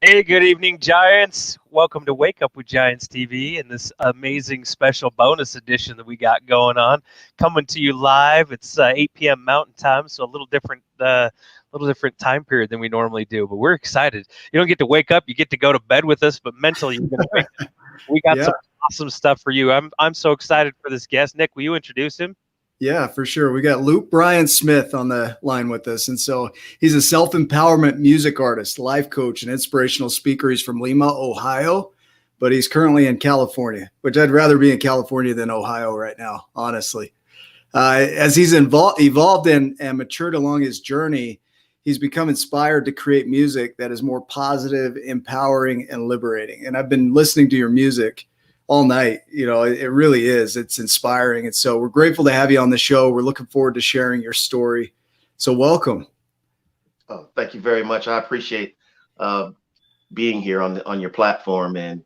Hey, good evening, Giants. Welcome to Wake Up with Giants TV and this amazing special bonus edition that we got going on. Coming to you live. It's 8 p.m. Mountain Time, so a little different time period than we normally do. But we're excited. You don't get to wake up; you get to go to bed with us. But mentally, you're going to wake up. We got Yeah. some awesome stuff for you. I'm so excited for this guest. Nick, will you introduce him? Yeah, for sure. We got Bryon Smith on the line with us. And so he's a self-empowerment music artist, life coach, and inspirational speaker. He's from Lima, Ohio, but he's currently in California, which I'd rather be in California than Ohio right now, honestly. As he's evolved and matured along his journey, he's become inspired to create music that is more positive, empowering, and liberating. And I've been listening to your music all night. It really is. It's inspiring. And so we're grateful to have you on the show. We're looking forward to sharing your story. So welcome. Oh, thank you very much. I appreciate being here on your platform, and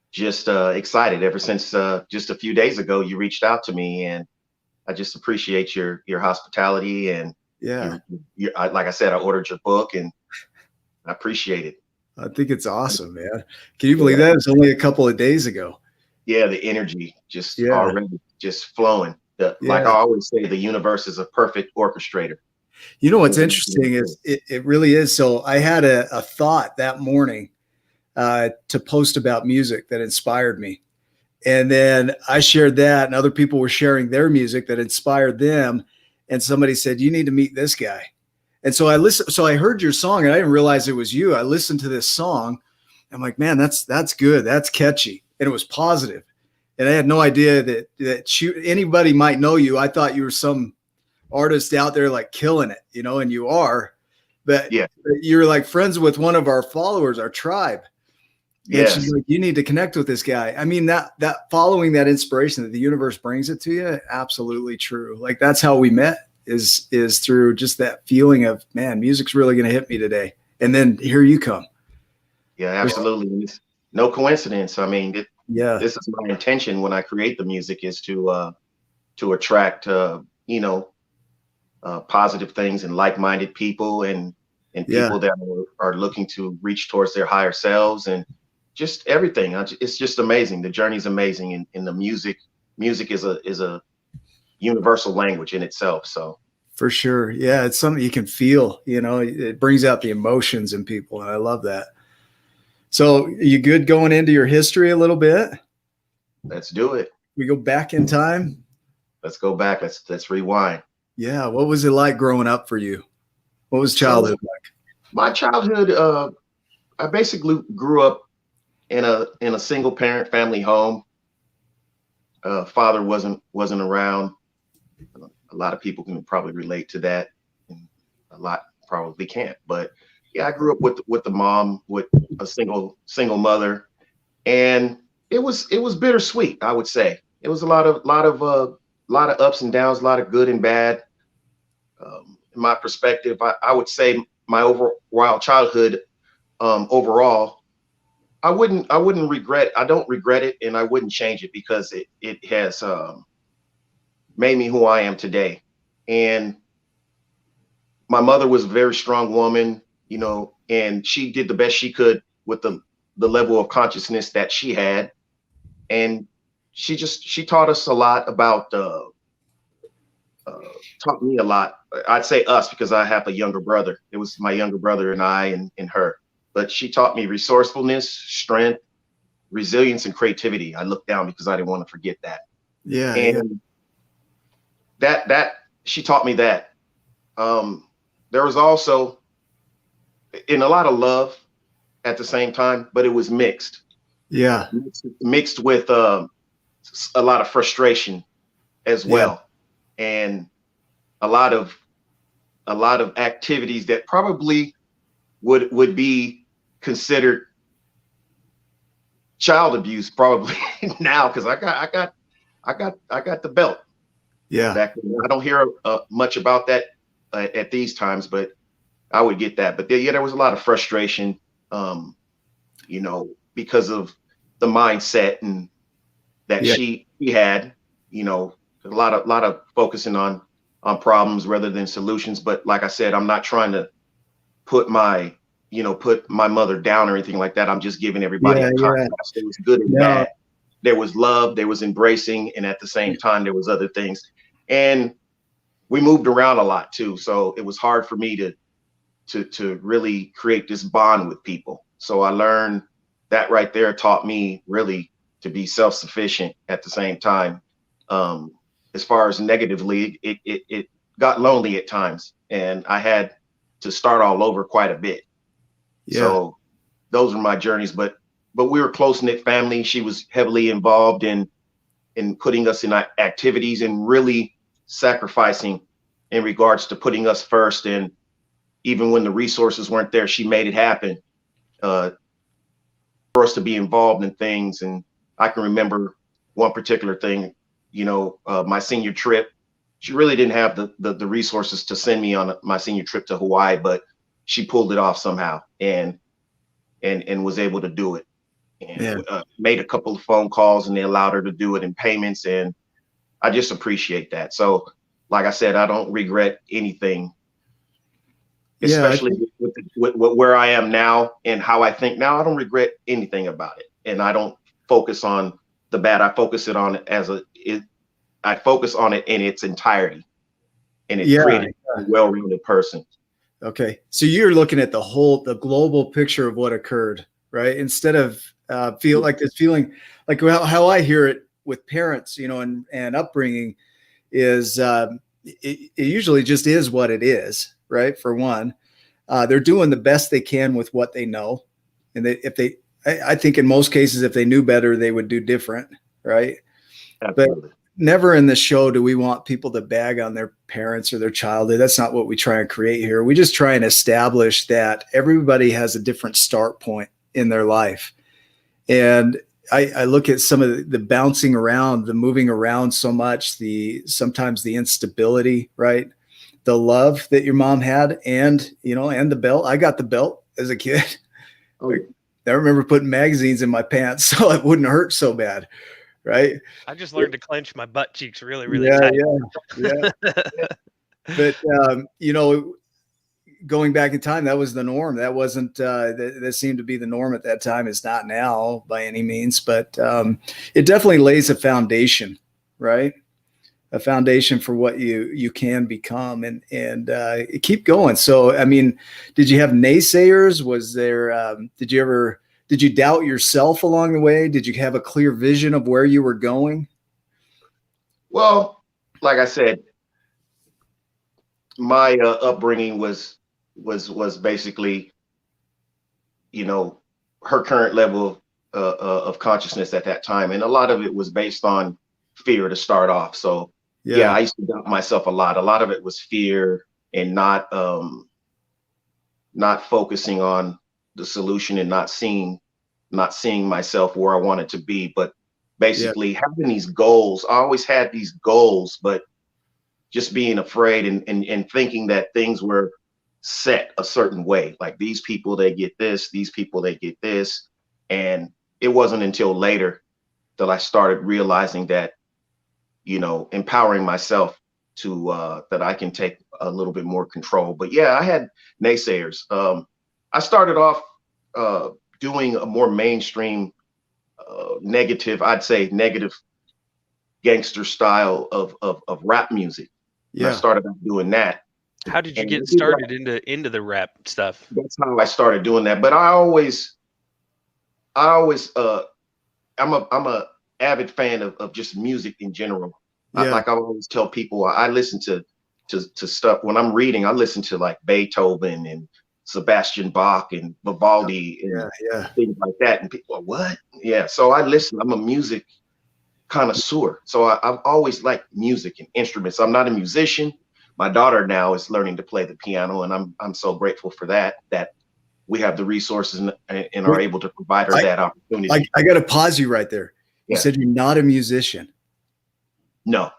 just excited ever since just a few days ago you reached out to me, and I just appreciate your hospitality. And yeah, like I said, I ordered your book and I appreciate it. I think it's awesome, man. Can you believe that? It's only a couple of days ago. Yeah, the energy just already just flowing. Like I always say, the universe is a perfect orchestrator. You know what's interesting is it really is. So I had a thought that morning to post about music that inspired me. And then I shared that, and other people were sharing their music that inspired them. And somebody said, you need to meet this guy. And so I listened. So I heard your song, and I didn't realize it was you. I listened to this song. I'm like, man, that's good. That's catchy. And it was positive. And I had no idea that anybody might know you. I thought you were some artist out there like killing it, and you are. But you're like friends with one of our followers, our tribe. And she's like, you need to connect with this guy. I mean, that following that inspiration that the universe brings it to you, absolutely true. Like that's how we met is through just that feeling of, man, music's really going to hit me today. And then here you come. Yeah, absolutely. It's no coincidence. I mean, this is my intention when I create the music, is to attract, positive things and like-minded people and people that are looking to reach towards their higher selves, and just everything. It's just amazing. The journey's amazing. And the music is a universal language in itself. So for sure. Yeah. It's something you can feel, it brings out the emotions in people. And I love that. So you good going into your history a little bit? Let's do it. We go back in time. Let's go back. Let's rewind. Yeah. What was it like growing up for you? What was childhood like? My childhood, I basically grew up in a single parent family home. Father wasn't around. A lot of people can probably relate to that, and a lot probably can't. But yeah, I grew up with the mom, with a single mother, and it was bittersweet. I would say it was a lot of ups and downs, a lot of good and bad. In my perspective, I would say my overall childhood, overall, I wouldn't regret. I don't regret it, and I wouldn't change it, because it has made me who I am today. And my mother was a very strong woman, and she did the best she could with the level of consciousness that she had. And she taught us a lot about, taught me a lot. I'd say us, because I have a younger brother. It was my younger brother and I and her. But she taught me resourcefulness, strength, resilience, and creativity. I looked down because I didn't want to forget that. Yeah. And that she taught me that. There was also in a lot of love at the same time, but it was mixed. Yeah. Mixed with a lot of frustration as well. And a lot of activities that probably would be considered child abuse probably now, because I got the belt. Yeah. I don't hear much about that at these times, but I would get that. But there was a lot of frustration, because of the mindset and that she had, a lot of focusing on problems rather than solutions. But like I said, I'm not trying to put my put my mother down or anything like that. I'm just giving everybody a contrast. It was good and bad. There was love, there was embracing, and at the same time, there was other things. And we moved around a lot too. So it was hard for me to really create this bond with people. So I learned that right there taught me really to be self-sufficient at the same time. As far as negatively, it got lonely at times, and I had to start all over quite a bit. Yeah. So those were my journeys, but we were a close-knit family. She was heavily involved in putting us in activities and really sacrificing in regards to putting us first. And even when the resources weren't there, she made it happen for us to be involved in things. And I can remember one particular thing, my senior trip. She really didn't have the resources to send me on my senior trip to Hawaii, but she pulled it off somehow and was able to do it. And made a couple of phone calls, and they allowed her to do it in payments. And I just appreciate that. So, like I said, I don't regret anything, especially with where I am now and how I think now. I don't regret anything about it, and I don't focus on the bad. I focus on it in its entirety, and it created a well-rounded person. Okay, so you're looking at the global picture of what occurred, right? Instead of feeling like how I hear it with parents, and upbringing is it usually just is what it is, right? For one, they're doing the best they can with what they know, and I think in most cases, if they knew better, they would do different, right? Absolutely. But never in the show do we want people to bag on their parents or their childhood. That's not what we try and create here. We just try and establish that everybody has a different start point in their life. And I look at some of the bouncing around, the moving around so much, sometimes the instability, right? The love that your mom had, and the belt. I got the belt as a kid. Oh, yeah. I remember putting magazines in my pants so it wouldn't hurt so bad, right? I just learned to clench my butt cheeks really, really tight. Yeah. But going back in time, that was the norm. That wasn't that seemed to be the norm at that time. It's not now by any means, but it definitely lays a foundation, right? A foundation for what you can become, and keep going. So, I mean, did you have naysayers? Was there? Did you doubt yourself along the way? Did you have a clear vision of where you were going? Well, like I said, my upbringing was basically, her current level of consciousness at that time, and a lot of it was based on fear to start off. So yeah, I used to doubt myself a lot. A lot of it was fear and not focusing on the solution and not seeing myself where I wanted to be. But basically having these goals, I always had these goals, but just being afraid and thinking that things were set a certain way. Like these people, they get this, these people, they get this. And it wasn't until later that I started realizing that, empowering myself to that I can take a little bit more control. But yeah, I had naysayers. I started off doing a more mainstream negative gangster style of rap music. Yeah. I started out doing that. How did you get started into the rap stuff? That's how I started doing that. But I'm a avid fan of just music in general. I always tell people, I listen to stuff when I'm reading. I listen to like Beethoven and Sebastian Bach and Vivaldi and things like that. And people are, what? Yeah. So I listen. I'm a music connoisseur. So I've always liked music and instruments. I'm not a musician. My daughter now is learning to play the piano, and I'm so grateful for that we have the resources and are able to provide her that opportunity. I got to pause you right there. You said you're not a musician. No,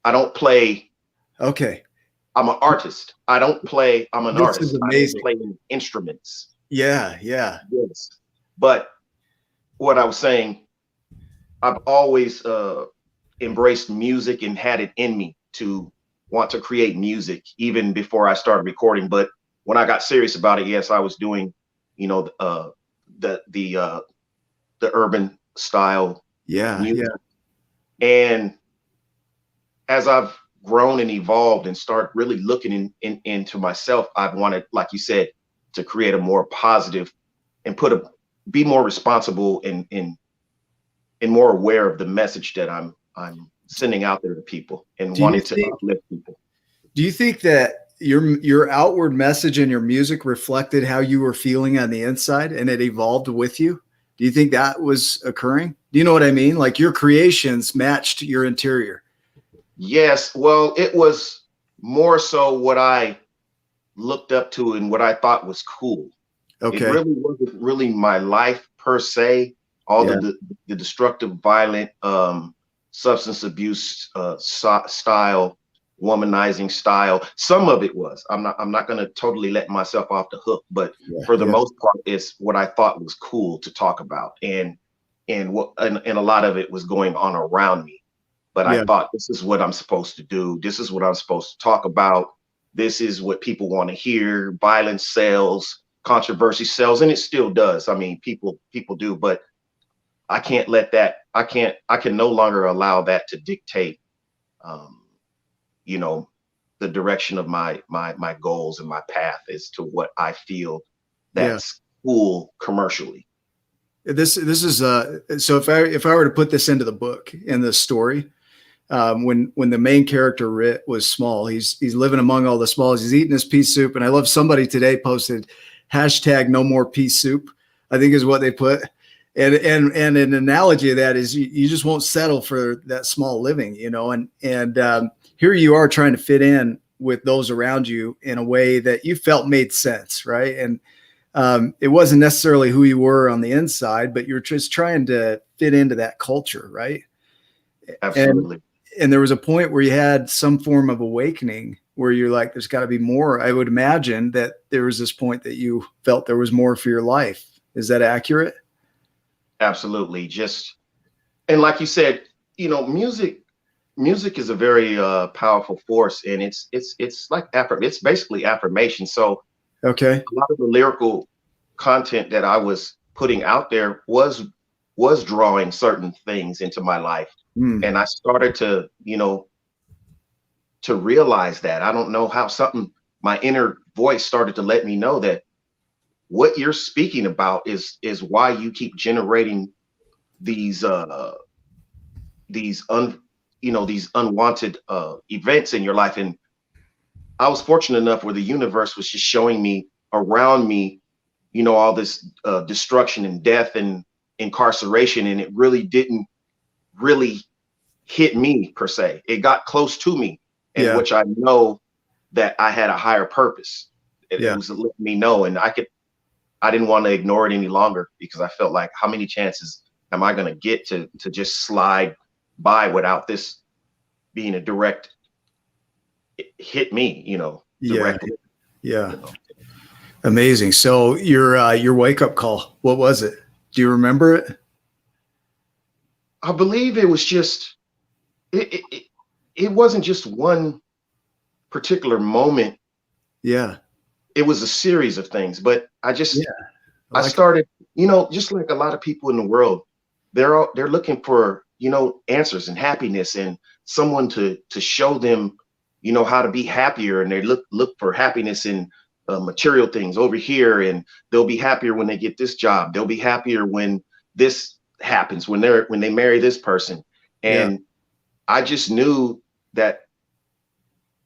I don't play. Okay. I'm an artist. I don't play. I'm an artist. This is amazing. I don't play instruments. Yeah. Yes. But what I was saying, I've always embraced music and had it in me to want to create music even before I started recording. But when I got serious about it, yes, I was doing you know, the urban style Yeah. music. And as I've grown and evolved and start really looking into myself, I've wanted, like you said, to create a more positive and be more responsible and more aware of the message that I'm sending out there to people and wanting to uplift people. Do you think that your outward message and your music reflected how you were feeling on the inside and it evolved with you? Do you think that was occurring? Do you know what I mean? Like your creations matched your interior. Yes. Well, it was more so what I looked up to and what I thought was cool. Okay. It really wasn't really my life per se. All the destructive, violent, substance abuse style, womanizing style. Some of it was. I'm not going to totally let myself off the hook, but for the most part, it's what I thought was cool to talk about, and a lot of it was going on around me. But I thought, this is what I'm supposed to do. This is what I'm supposed to talk about. This is what people want to hear. Violence sells, controversy sells, and it still does. I mean, people do, but I can't let that. I can no longer allow that to dictate, the direction of my goals and my path as to what I feel that's cool commercially. This is so if I were to put this into the book in the story, when the main character Rit was small, he's living among all the smalls. He's eating his pea soup, and I love somebody today posted #no more pea soup, I think is what they put. And an analogy of that is you just won't settle for that small living, and here you are trying to fit in with those around you in a way that you felt made sense, right? And it wasn't necessarily who you were on the inside, but you're just trying to fit into that culture, right? Absolutely. And there was a point where you had some form of awakening where you're like, there's got to be more. I would imagine that there was this point that you felt there was more for your life. Is that accurate? Absolutely. And like you said, music is a very powerful force, and it's like it's basically affirmation. So okay, a lot of the lyrical content that I was putting out there was drawing certain things into my life. And I started to realize that. I don't know how, my inner voice started to let me know that what you're speaking about is why you keep generating these unwanted events in your life. And I was fortunate enough where the universe was just showing me around me, all this destruction and death and incarceration, and it really didn't really hit me per se. It got close to me, in which I know that I had a higher purpose. It was letting me know, and I didn't want to ignore it any longer, because I felt like, how many chances am I going to get to just slide by without this being a direct hit me, directly. Amazing. So your wake up call, what was it? Do you remember it? I believe it was just, it wasn't just one particular moment. Yeah. It was a series of things, but I started, just like a lot of people in the world, they're looking for, answers and happiness and someone to show them, how to be happier. And they look for happiness in material things over here. And they'll be happier when they get this job. They'll be happier when this happens, when they marry this person. And I just knew that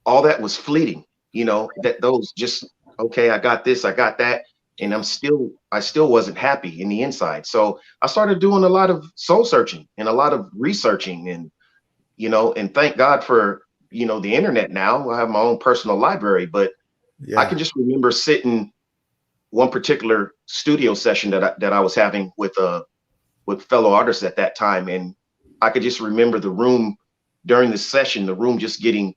all that was fleeting, that those just, okay, I got this, I got that. And I still wasn't happy in the inside. So I started doing a lot of soul searching and a lot of researching, and, and thank God for, the internet now. I have my own personal library, but I can just remember sitting one particular studio session that I was having with fellow artists at that time. And I could just remember the room during the session, the room just getting,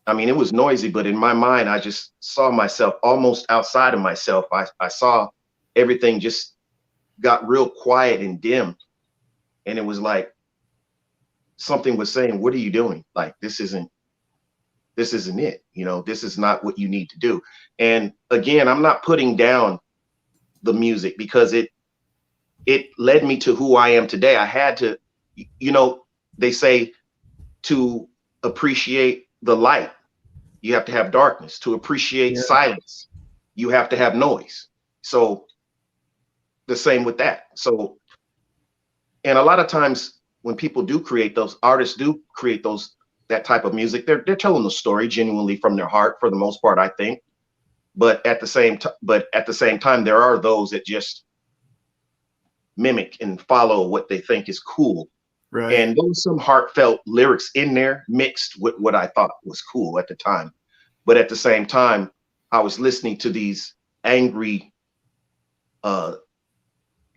it was noisy, but in my mind, I just saw myself almost outside of myself. I saw everything just got real quiet and dim. And it was like something was saying, what are you doing? Like, this isn't it. This is not what you need to do. And again, I'm not putting down the music because it led me to who I am today. I had to, they say to appreciate the light, you have to have darkness. To appreciate silence, you have to have noise. So the same with that. So, and a lot of times when people do create those, artists do create that type of music, they're telling the story genuinely from their heart for the most part, I think. But at the same time, there are those that just mimic and follow what they think is cool. Right. And there was some heartfelt lyrics in there mixed with what I thought was cool at the time. But at the same time, I was listening to these angry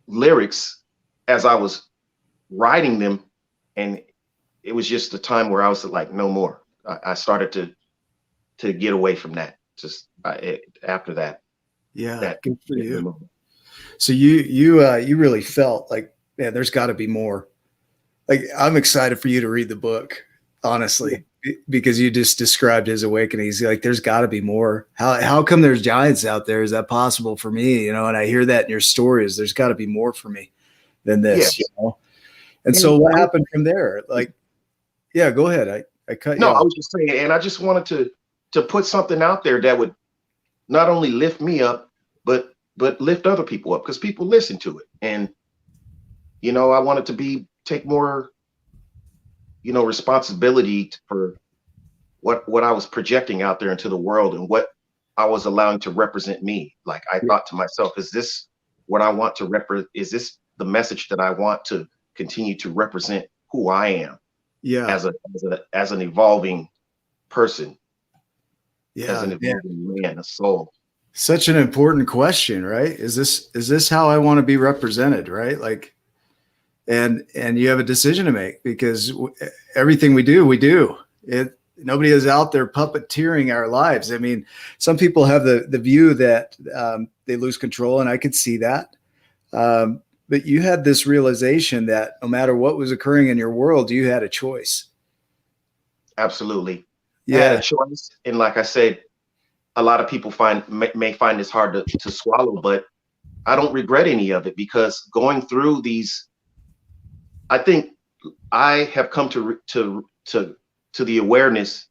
lyrics as I was writing them. And it was just a time where I was like, no more. I started to get away from that. Just after that. Yeah. Good for you. So you really felt like, man, there's got to be more. Like, I'm excited for you to read the book, honestly, because you just described his awakenings. Like, there's got to be more. How come there's giants out there? Is that possible for me? And I hear that in your stories. There's got to be more for me than this. And so what happened from there? Like, yeah, go ahead. I cut you off. I was just saying, and I just wanted to put something out there that would not only lift me up, but lift other people up, because people listen to it. And I wanted to take more responsibility for what I was projecting out there into the world and what I was allowing to represent me. Like, I thought to myself, is this what I want to represent? Is this the message that I want to continue to represent who I am? As an evolving person. As an evolving man, a soul. Such an important question, right? Is this how I want to be represented, right? Like, and you have a decision to make, because everything we do it. Nobody is out there puppeteering our lives. I mean, some people have the view that they lose control, and I could see that. But you had this realization that no matter what was occurring in your world, you had a choice. Absolutely. Yeah. I had a choice. And like I said, a lot of people may find this hard to swallow, but I don't regret any of it, because going through these, I think I have come to the awareness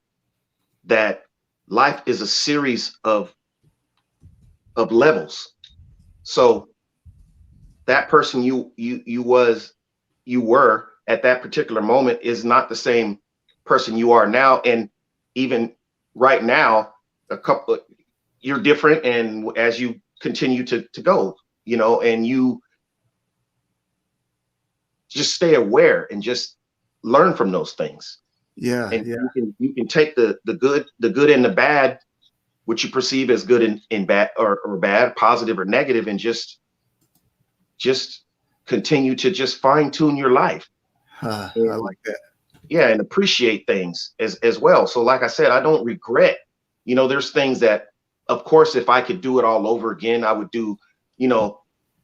that life is a series of levels. So that person you were at that particular moment is not the same person you are now. And even right now, you're different. And as you continue to go, and you just stay aware and just learn from those things. Yeah. And you can take the good and the bad, which you perceive as good and bad or bad, positive or negative, and just continue to just fine tune your life. I like that. Yeah, and appreciate things as well. So like I said, I don't regret, there's things that, of course, if I could do it all over again, I would do,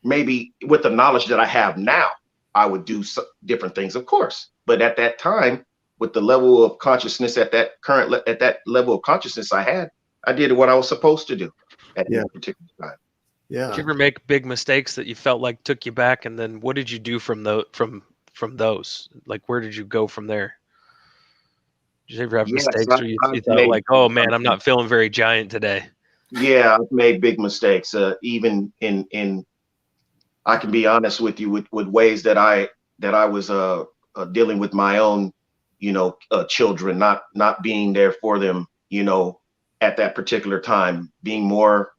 maybe with the knowledge that I have now, I would do different things, of course. But at that time, with the level of consciousness at that level of consciousness I did what I was supposed to do at that particular time. Yeah. Did you ever make big mistakes that you felt like took you back, and then what did you do from those? Like, where did you go from there? Did you ever have mistakes where you thought like, oh man, I'm not feeling very giant today? Yeah, I've made big mistakes. Even in I can be honest with you with ways that I was dealing with my own, children, not being there for them, at that particular time, being more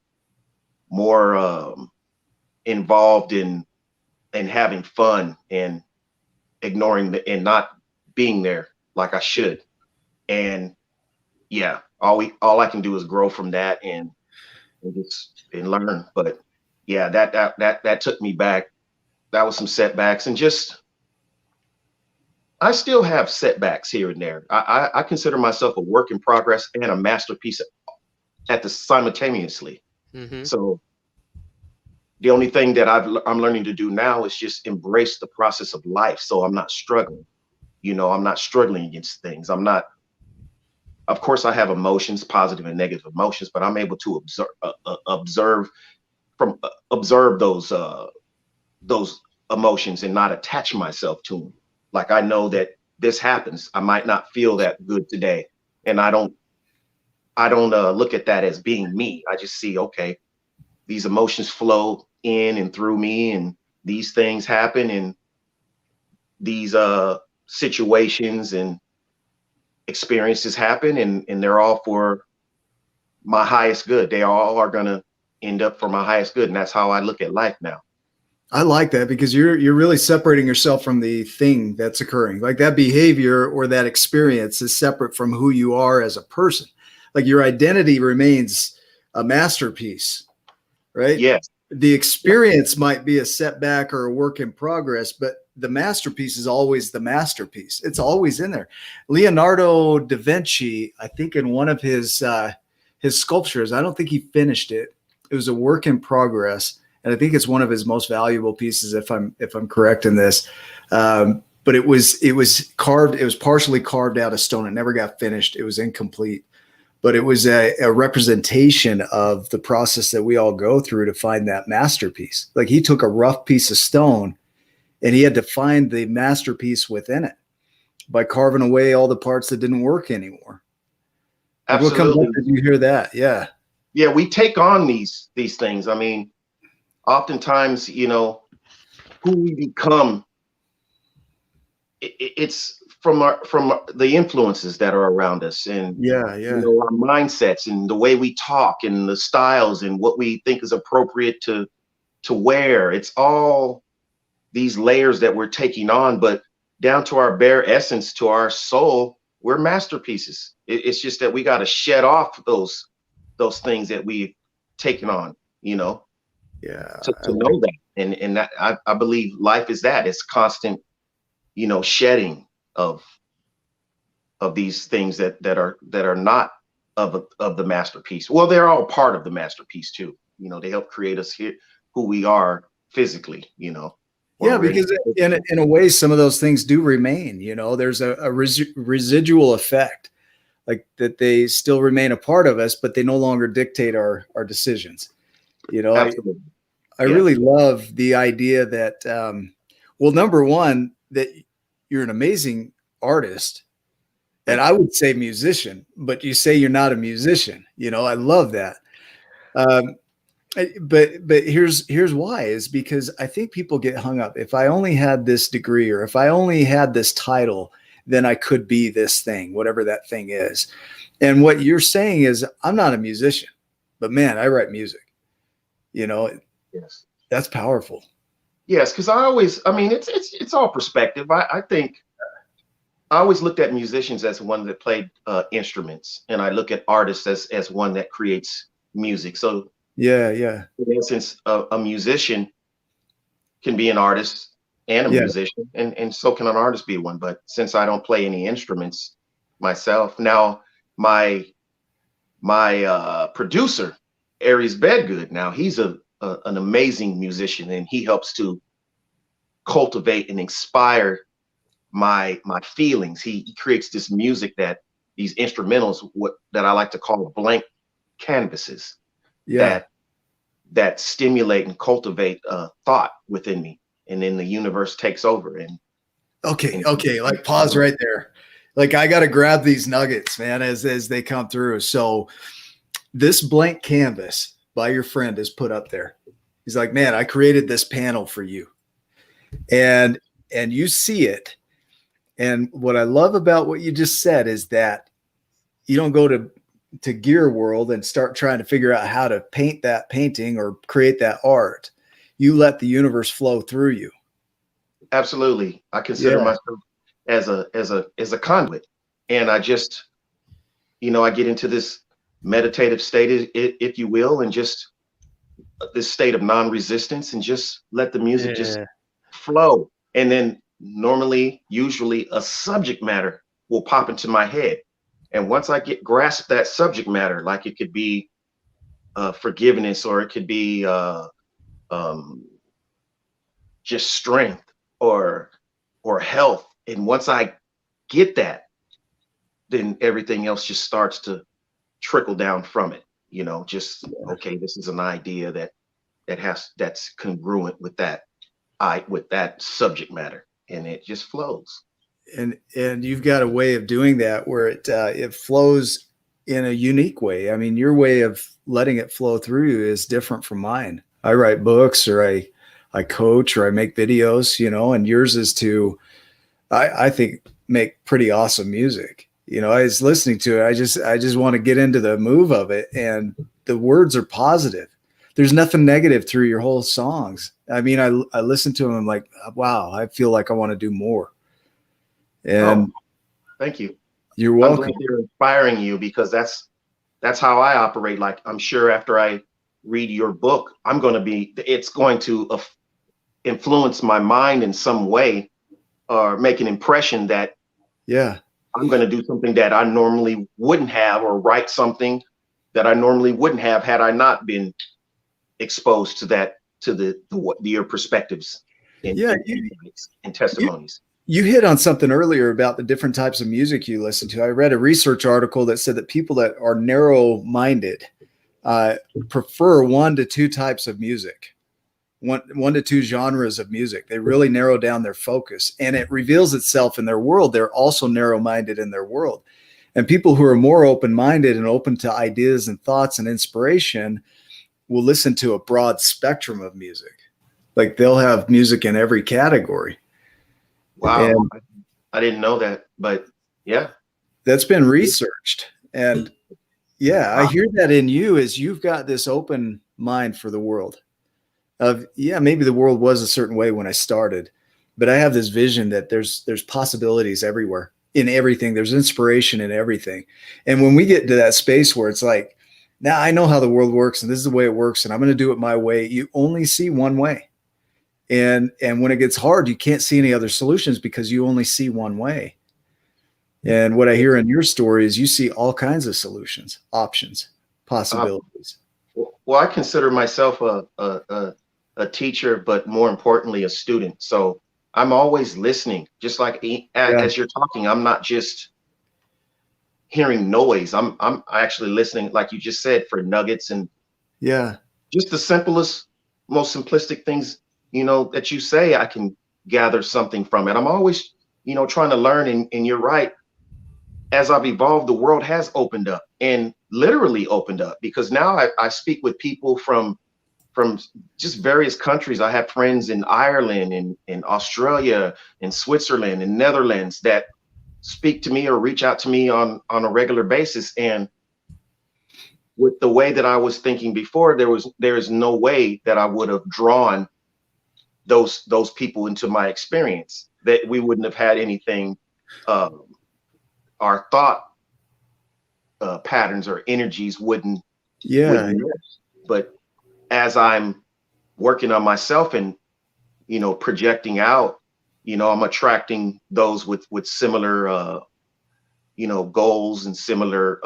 involved in having fun and ignoring and not being there like I should. And yeah, all I can do is grow from that and learn. But yeah, that took me back. That was some setbacks, and I still have setbacks here and there. I consider myself a work in progress and a masterpiece simultaneously. Mm-hmm. So the only thing that I'm learning to do now is just embrace the process of life. So I'm not struggling. I'm not struggling against things. I'm not. Of course, I have emotions, positive and negative emotions, but I'm able to observe observe those emotions and not attach myself to them. Like, I know that this happens. I might not feel that good today, and I don't look at that as being me. I just see, okay, these emotions flow in and through me, and these things happen, and these situations and experiences happen, and they're all for my highest good. They all are going to end up for my highest good, and that's how I look at life now. I like that, because you're really separating yourself from the thing that's occurring. Like, that behavior or that experience is separate from who you are as a person. Like, your identity remains a masterpiece, right? Yes. The experience might be a setback or a work in progress, but the masterpiece is always the masterpiece. It's always in there. Leonardo da Vinci, I think in one of his sculptures, I don't think he finished it. It was a work in progress, and I think it's one of his most valuable pieces, if I'm correct in this. But it was carved. It was partially carved out of stone. It never got finished. It was incomplete. But it was a representation of the process that we all go through to find that masterpiece. Like, he took a rough piece of stone and he had to find the masterpiece within it by carving away all the parts that didn't work anymore. Like, what comes up as you hear that? Yeah. Yeah, we take on these things. I mean, oftentimes, you know, who we become, it's from the influences that are around us, and you know, our mindsets and the way we talk and the styles and what we think is appropriate to wear. It's all these layers that we're taking on, but down to our bare essence, to our soul, we're masterpieces. It's just that we got to shed off those things that we've taken on, you know. Yeah. To know that, and that, I believe life is that. It's constant, you know, shedding of these things that are not of the masterpiece. Well, they're all part of the masterpiece too. You know, they help create us here, who we are physically, you know. Yeah, because in a way, some of those things do remain. You know, there's a residual effect, like that they still remain a part of us, but they no longer dictate our decisions. You know, absolutely. I really love the idea that, well, number one, that you're an amazing artist, and I would say musician, but you say you're not a musician. You know, I love that. But here's why, is because I think people get hung up. If I only had this degree, or if I only had this title, then I could be this thing, whatever that thing is. And what you're saying is, I'm not a musician, but man, I write music. You know, yes, that's powerful. Yes, because I mean, it's all perspective. I think I always looked at musicians as one that played instruments, and I look at artists as one that creates music. So yeah. In essence, a musician can be an artist and a musician, and so can an artist be one. But since I don't play any instruments myself, now my producer, Aries Bedgood, now he's an amazing musician, and he helps to cultivate and inspire my feelings. He creates this music, these instrumentals, that I like to call blank canvases, that stimulate and cultivate thought within me, and then the universe takes over. And okay, like, pause right there. Like, I got to grab these nuggets, man, as they come through. So this blank canvas by your friend is put up there. He's like, man, I created this panel for you, and you see it. And what I love about what you just said is that you don't go to Gear World and start trying to figure out how to paint that painting or create that art. You let the universe flow through you. Absolutely. I consider myself as a conduit, and I just, you know, I get into this meditative state, if you will, and just this state of non-resistance, and just let the music just flow. And then usually a subject matter will pop into my head. And once I grasp that subject matter, like it could be forgiveness, or it could be just strength, or health. And once I get that, then everything else just starts to trickle down from it. You know, just, okay, this is an idea that that's congruent with that subject matter, and it just flows. And you've got a way of doing that where it flows in a unique way. I mean, your way of letting it flow through is different from mine. I write books, or I coach, or I make videos, and yours is to, I think, make pretty awesome music. I was listening to it. I just want to get into the move of it, and the words are positive. There's nothing negative through your whole songs. I mean, I listen to them. I'm like, wow, I feel like I want to do more. And thank you. You're welcome. I'm glad they're inspiring you, because that's how I operate. Like, I'm sure after I read your book, it's going to influence my mind in some way, or make an impression that, yeah, I'm going to do something that I normally wouldn't have, or write something that I normally wouldn't have had I not been exposed to that, to your perspectives and testimonies. You hit on something earlier about the different types of music you listen to. I read a research article that said that people that are narrow-minded prefer 1 to 2 types of music, one to 2 genres of music. They really narrow down their focus, and it reveals itself in their world. They're also narrow-minded in their world. And people who are more open-minded and open to ideas and thoughts and inspiration will listen to a broad spectrum of music. Like, they'll have music in every category. Wow. And I didn't know that, but yeah. That's been researched. And yeah, wow. I hear that in you, is you've got this open mind for the world of, maybe the world was a certain way when I started, but I have this vision that there's possibilities everywhere, in everything. There's inspiration in everything. And when we get to that space where it's like, now I know how the world works, and this is the way it works, and I'm going to do it my way. You only see one way. And when it gets hard, you can't see any other solutions because you only see one way. And what I hear in your story is you see all kinds of solutions, options, possibilities. Well, I consider myself a teacher, but more importantly, a student. So I'm always listening, just like as you're talking. I'm not just hearing noise. I'm actually listening, like you just said, for nuggets and just the simplest, most simplistic things, that you say. I can gather something from it. I'm always, trying to learn. And you're right. As I've evolved, the world has opened up, and literally opened up, because now I speak with people from just various countries. I have friends in Ireland, in Australia, in Switzerland, in Netherlands, that speak to me or reach out to me on a regular basis. And with the way that I was thinking before, there is no way that I would have drawn those people into my experience, that we wouldn't have had anything, our thought patterns or energies wouldn't. But as I'm working on myself and projecting out, I'm attracting those with similar goals and similar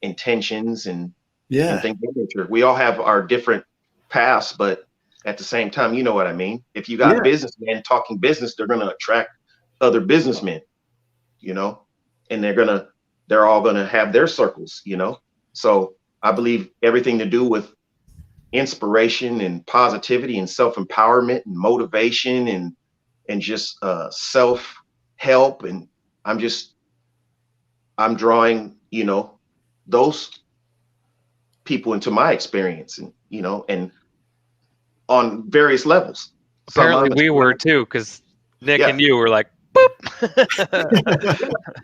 intentions and things of nature. We all have our different paths, but at the same time, you know what I mean? If you got businessmen talking business, they're going to attract other businessmen, and they're all going to have their circles, So I believe everything to do with inspiration and positivity and self-empowerment and motivation and just self-help. And I'm drawing, those people into my experience, and, and on various levels. Apparently we were too, because Nick and you were like, boop.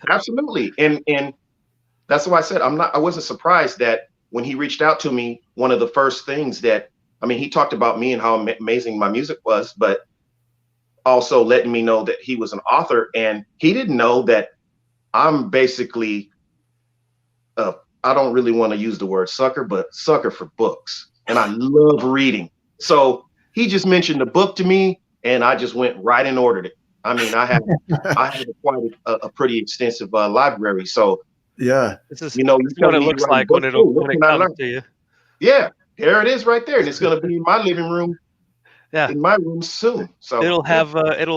Absolutely. And that's why I said I wasn't surprised that when he reached out to me, one of the first things that, he talked about me and how amazing my music was, but also letting me know that he was an author. And he didn't know that I'm basically, I don't really want to use the word sucker, but sucker for books. And I love reading. So he just mentioned the book to me, and I just went right and ordered it. I have quite a pretty extensive library. So this is what it looks like when it comes to you. Yeah, there it is right there, and it's going to be in my living room. In my room soon. So it'll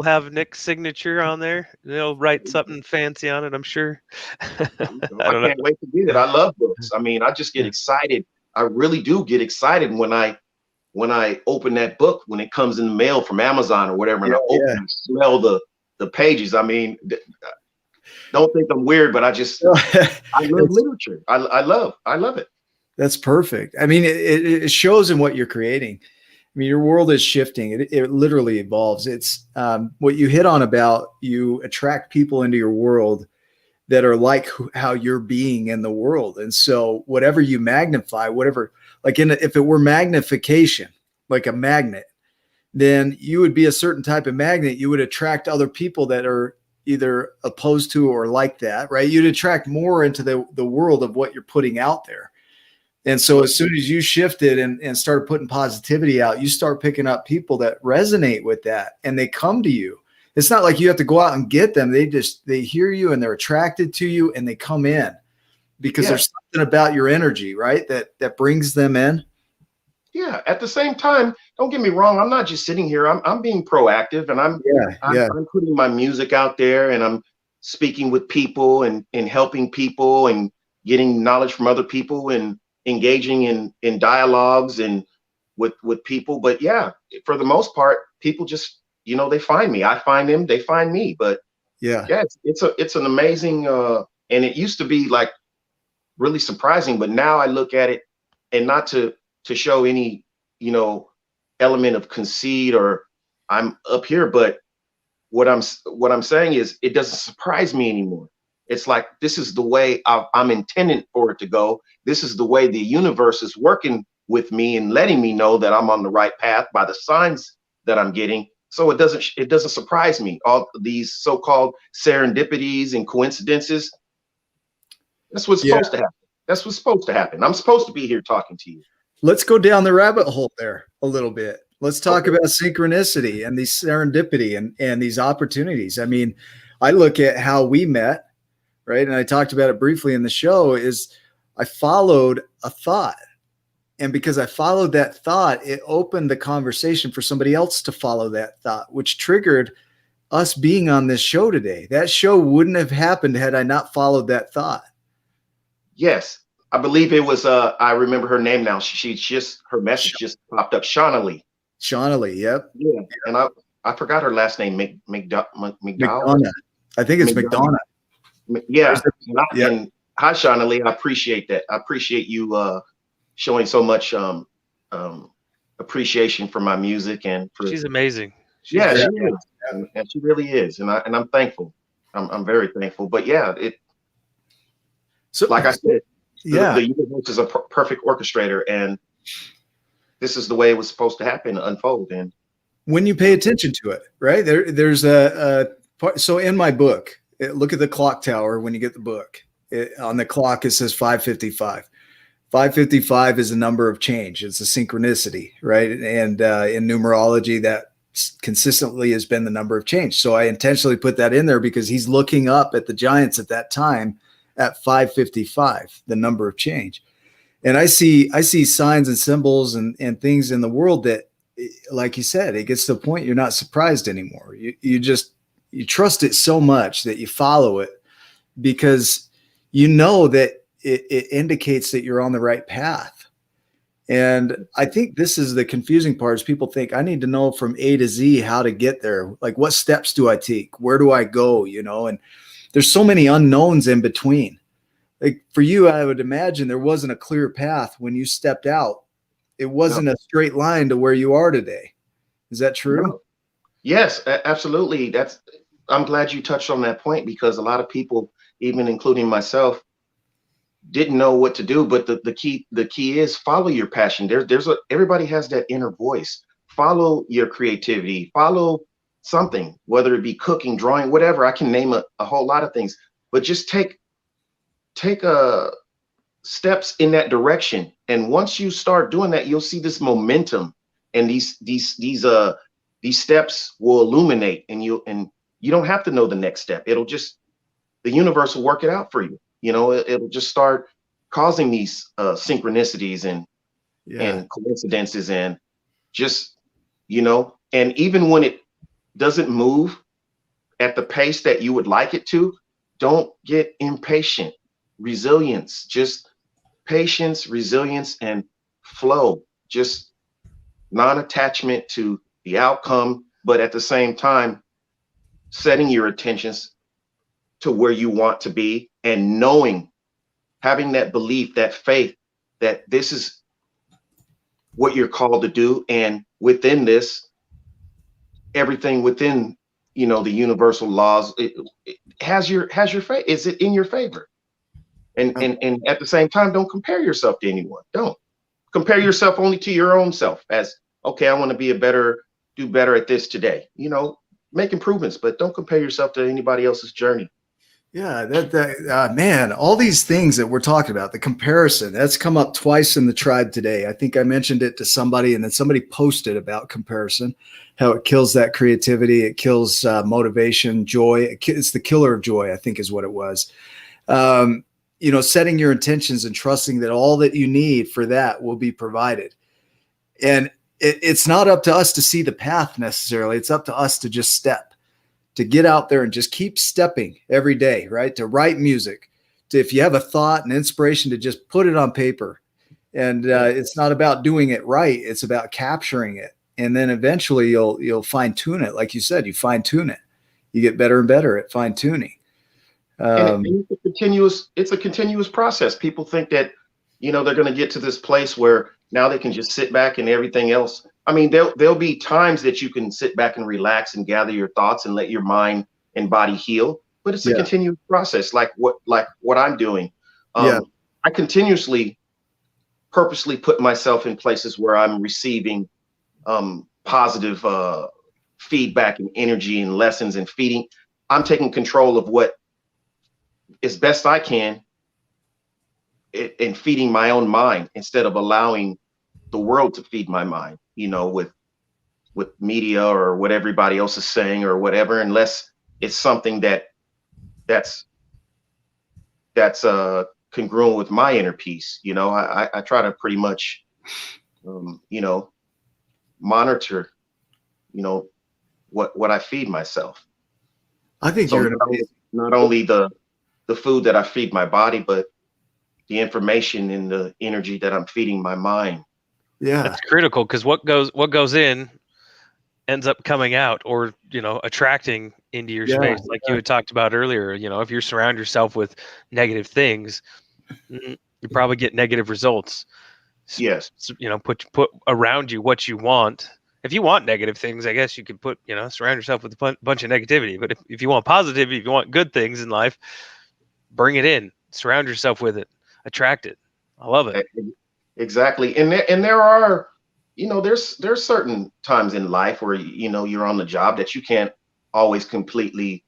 have Nick's signature on there. They'll write something fancy on it, I'm sure. I can't wait to get it. I love books. I just get excited. I really do get excited when I when I open that book, when it comes in the mail from Amazon or whatever, and I open and smell the pages. I mean, don't think I'm weird, but I love literature. I love it. That's perfect. I mean, it shows in what you're creating. I mean, your world is shifting. It literally evolves. It's what you hit on about you attract people into your world that are like how you're being in the world. And so whatever you magnify, whatever, like if it were magnification, like a magnet, then you would be a certain type of magnet. You would attract other people that are either opposed to or like that, right? You'd attract more into the world of what you're putting out there. And so as soon as you shifted and started putting positivity out, you start picking up people that resonate with that and they come to you. It's not like you have to go out and get them. They hear you and they're attracted to you and they come in because there's something about your energy, right? That brings them in. Yeah. At the same time, don't get me wrong. I'm not just sitting here. I'm being proactive, and I'm putting my music out there, and I'm speaking with people and helping people and getting knowledge from other people and engaging in dialogues and with people. But yeah, for the most part, people just, they find me. I find them, they find me. But yeah, it's an amazing and it used to be like really surprising, but now I look at it, and not to show any, element of conceit or I'm up here, but what I'm saying is it doesn't surprise me anymore. It's like, this is the way I'm intending for it to go. This is the way the universe is working with me and letting me know that I'm on the right path by the signs that I'm getting. So it doesn't surprise me. All these so-called serendipities and coincidences. That's what's supposed to happen. That's what's supposed to happen. I'm supposed to be here talking to you. Let's go down the rabbit hole there a little bit. Let's talk about synchronicity and these serendipity and these opportunities. I mean, I look at how we met, right? And I talked about it briefly in the show, is I followed a thought. And because I followed that thought, it opened the conversation for somebody else to follow that thought, which triggered us being on this show today. That show wouldn't have happened had I not followed that thought. Yes. I believe it was, I remember her name now. Her message just popped up. Shauna Lee. Shauna Lee, yep. Yeah. And I forgot her last name, McDonough. I think it's McDonough. Yeah. And hi, Shauna Lee. I appreciate that. I appreciate you showing so much appreciation for my music and for. She's amazing. She is. And she really is. And I'm thankful. I'm very thankful. But yeah, like I said, the universe is a perfect orchestrator, and this is the way it was supposed to happen, unfold. And when you pay attention to it, right? There's a part. So in my book, look at the clock tower when you get the book. On the clock, it says 555. 555 is a number of change. It's a synchronicity, right? And in numerology, that consistently has been the number of change. So I intentionally put that in there because he's looking up at the giants at that time at 555, the number of change. And I see signs and symbols and things in the world that, like you said, it gets to the point you're not surprised anymore. You trust it so much that you follow it because you know that it indicates that you're on the right path. And I think this is the confusing part, is people think I need to know from A to Z how to get there. Like, what steps do I take? Where do I go? And there's so many unknowns in between. Like for you, I would imagine there wasn't a clear path when you stepped out. It wasn't a straight line to where you are today. Is that true? No. Yes, absolutely. I'm glad you touched on that point, because a lot of people, even including myself, didn't know what to do. But the key is follow your passion. Everybody has that inner voice. Follow your creativity. Follow something, whether it be cooking, drawing, whatever. I can name a whole lot of things, but just take steps in that direction. And once you start doing that, you'll see this momentum, and these steps will illuminate, and you don't have to know the next step. The universe will work it out for you. It'll just start causing these synchronicities and coincidences, and just, and even when it doesn't move at the pace that you would like it to, don't get impatient. Resilience, just patience, resilience, and flow. Just non-attachment to the outcome, but at the same time, setting your intentions to where you want to be, and knowing, having that belief, that faith that this is what you're called to do. And within this, everything within, the universal laws, it has your faith. Is it in your favor? And at the same time, don't compare yourself to anyone. Don't compare yourself only to your own self as, okay, I want to do better at this today. Make improvements, but don't compare yourself to anybody else's journey. Yeah, man, all these things that we're talking about, the comparison, that's come up twice in the tribe today. I think I mentioned it to somebody, and then somebody posted about comparison, how it kills that creativity, it kills motivation, joy. It's the killer of joy, I think is what it was. Setting your intentions and trusting that all that you need for that will be provided. And it's not up to us to see the path necessarily. It's up to us to just step. To get out there and just keep stepping every day, right? To write music, if you have a thought and inspiration, to just put it on paper. And it's not about doing it right. It's about capturing it. And then eventually you'll fine tune it. Like you said, you fine tune it. You get better and better at fine tuning. And it's a continuous process. People think that, they're going to get to this place where now they can just sit back and everything else. I mean, there'll be times that you can sit back and relax and gather your thoughts and let your mind and body heal. But it's a continuous process, like what I'm doing. I continuously, purposely put myself in places where I'm receiving positive feedback and energy and lessons and feeding. I'm taking control of what as best I can in feeding my own mind, instead of allowing the world to feed my mind, with media or what everybody else is saying or whatever, unless it's something that's congruent with my inner peace. I try to pretty much, monitor, what I feed myself. I think so not only the food that I feed my body, but the information and the energy that I'm feeding my mind. Yeah, that's critical, because what goes in ends up coming out, or attracting into your space, like you had talked about earlier. If you surround yourself with negative things, you probably get negative results. Yes. Put around you what you want. If you want negative things, I guess you could surround yourself with a bunch of negativity. But if you want positivity, if you want good things in life, bring it in, surround yourself with it, attract it. I love it. Exactly. And there are, there's certain times in life where, you're on the job that you can't always completely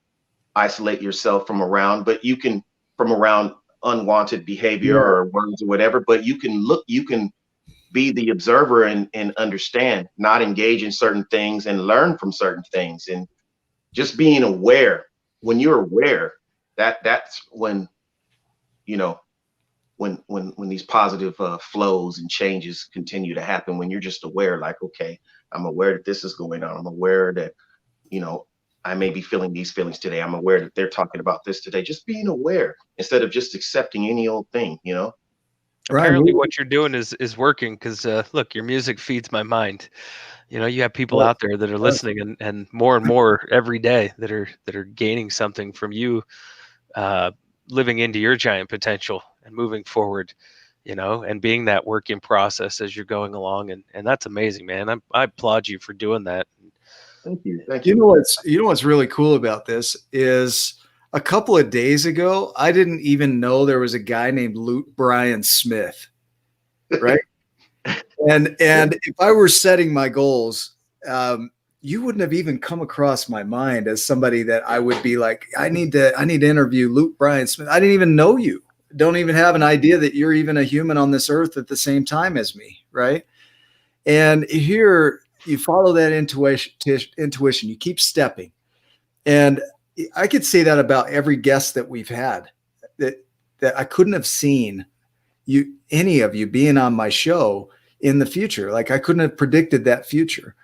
isolate yourself from around, but you can, from around unwanted behavior or words or whatever, but you can be the observer and understand, not engage in certain things and learn from certain things. And just being aware. When you're aware, that's when, when these positive flows and changes continue to happen. When you're just aware, like, okay, I'm aware that this is going on. I'm aware that, I may be feeling these feelings today. I'm aware that they're talking about this today. Just being aware instead of just accepting any old thing, Apparently what you're doing is working, because look, your music feeds my mind. You have people out there that are listening, and more every day that are gaining something from you, living into your giant potential and moving forward, and being that work in process as you're going along. And that's amazing, man. I applaud you for doing that. Thank you. You know what's really cool about this is, a couple of days ago, I didn't even know there was a guy named Bryon Smith, right? and if I were setting my goals, you wouldn't have even come across my mind as somebody that I would be like, I need to interview Bryon Smith. I didn't even know you. Don't even have an idea that you're even a human on this earth at the same time as me, right? And here you follow that intuition. You keep stepping, and I could say that about every guest that we've had, that I couldn't have seen any of you being on my show in the future. Like, I couldn't have predicted that future,